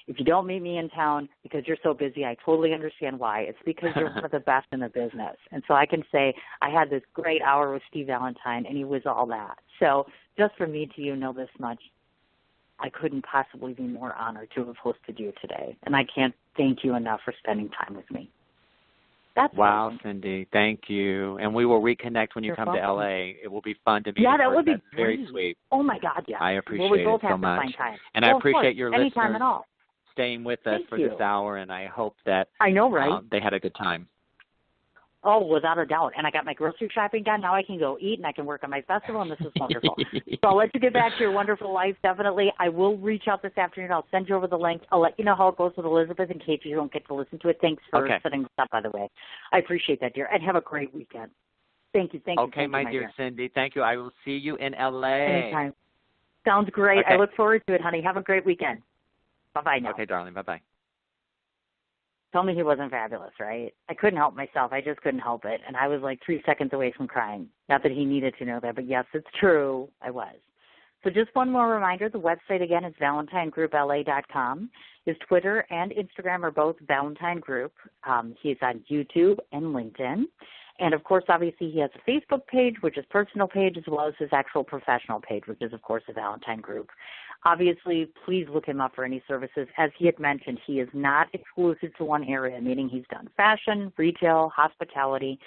If you don't meet me in town because you're so busy, I totally understand why. It's because you're one of the best in the business. And so I can say I had this great hour with Steve Valentine, and he was all that. So just for me to know this much, I couldn't possibly be more honored to have hosted you today. And I can't thank you enough for spending time with me. That's wow, awesome. Cindy, thank you. And we will reconnect when you You're come welcome. to LA. It will be fun to meet. Yeah, in that person. would be That's very great. sweet. Oh my God, yeah. I appreciate we both it have so to much. find time. And well, I appreciate your anytime listeners at all. staying with us Thank for you. this hour, and I hope that I know, right? they had a good time. Oh, without a doubt. And I got my grocery shopping done. Now I can go eat and I can work on my festival, and this is wonderful. So I'll let you get back to your wonderful life, definitely. I will reach out this afternoon. I'll send you over the link. I'll let you know how it goes with Elizabeth in case you don't get to listen to it. Thanks for setting this up, by the way. I appreciate that, dear. And have a great weekend. Thank you. Okay, my dear Cindy. Thank you. I will see you in LA. Anytime. Sounds great. Okay. I look forward to it, honey. Have a great weekend. Bye-bye now. Okay, darling. Bye-bye. Tell me he wasn't fabulous, right? I couldn't help myself. I just couldn't help it. And I was like 3 seconds away from crying. Not that he needed to know that, but yes, it's true. I was. So just one more reminder. The website, again, is ValentineGroupLA.com. His Twitter and Instagram are both Valentine Group. He's on YouTube and LinkedIn. And, of course, obviously he has a Facebook page, which is personal page, as well as his actual professional page, which is, of course, the Valentine Group. Obviously, please look him up for any services. As he had mentioned, he is not exclusive to one area, meaning he's done fashion, retail, hospitality,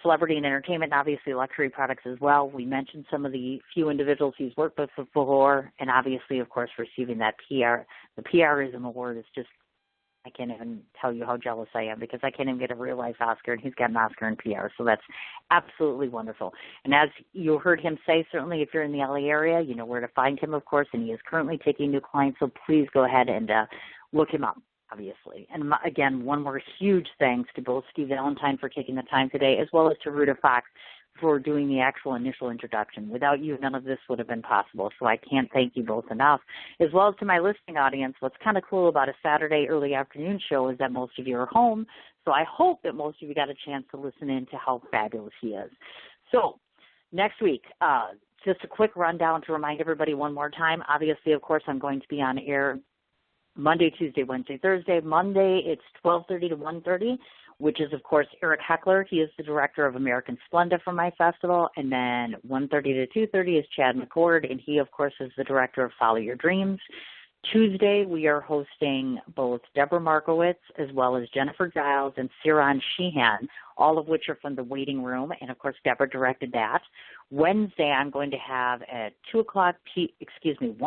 celebrity and entertainment, and obviously luxury products as well. We mentioned some of the few individuals he's worked with before, and obviously, of course, receiving that the PRism Award is just, I can't even tell you how jealous I am because I can't even get a real-life Oscar, and he's got an Oscar in PR, so that's absolutely wonderful. And as you heard him say, certainly if you're in the LA area, you know where to find him, of course, and he is currently taking new clients, so please go ahead and look him up, obviously. And again, one more huge thanks to both Steve Valentine for taking the time today, as well as to Ruta Fox for doing the actual initial introduction. Without you, none of this would have been possible, so I can't thank you both enough. As well as to my listening audience, what's kind of cool about a Saturday early afternoon show is that most of you are home, so I hope that most of you got a chance to listen in to how fabulous he is. So next week, just a quick rundown to remind everybody one more time. Obviously, of course, I'm going to be on air Monday, Tuesday, Wednesday, Thursday. Monday, it's 12:30 to 1:30. Which is, of course, Eric Heckler. He is the director of American Splenda for my festival. And then 1:30 to 2:30 is Chad McCord, and he, of course, is the director of Follow Your Dreams. Tuesday, we are hosting both Deborah Markowitz as well as Jennifer Giles and Ciaran Sheehan, all of which are from The Waiting Room, and, of course, Deborah directed that. Wednesday, I'm going to have at 1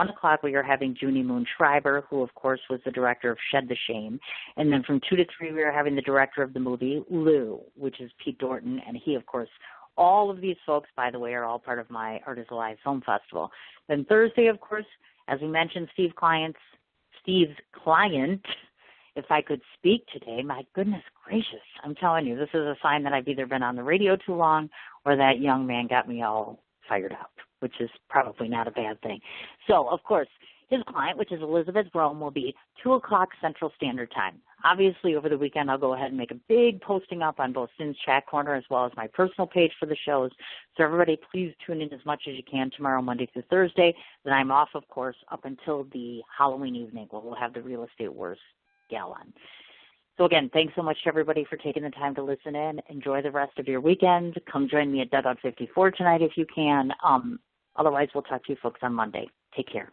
o'clock, we are having Junie Moon Schreiber, who, of course, was the director of Shed the Shame. And then from 2 to 3, we are having the director of the movie, Lou, which is Pete Dorton, and he, of course, all of these folks, by the way, are all part of my Art is Alive Film Festival. Then Thursday, of course, as we mentioned, Steve's client, if I could speak today, my goodness gracious, I'm telling you, this is a sign that I've either been on the radio too long or that young man got me all fired up, which is probably not a bad thing. So, of course, his client, which is Elizabeth Rome, will be 2 o'clock Central Standard Time. Obviously, over the weekend, I'll go ahead and make a big posting up on both Sin's Chat Corner as well as my personal page for the shows. So everybody, please tune in as much as you can tomorrow, Monday through Thursday. Then I'm off, of course, up until the Halloween evening where we'll have the Real Estate Wars Gala on. So again, thanks so much to everybody for taking the time to listen in. Enjoy the rest of your weekend. Come join me at Dugout 54 tonight if you can. Otherwise, we'll talk to you folks on Monday. Take care.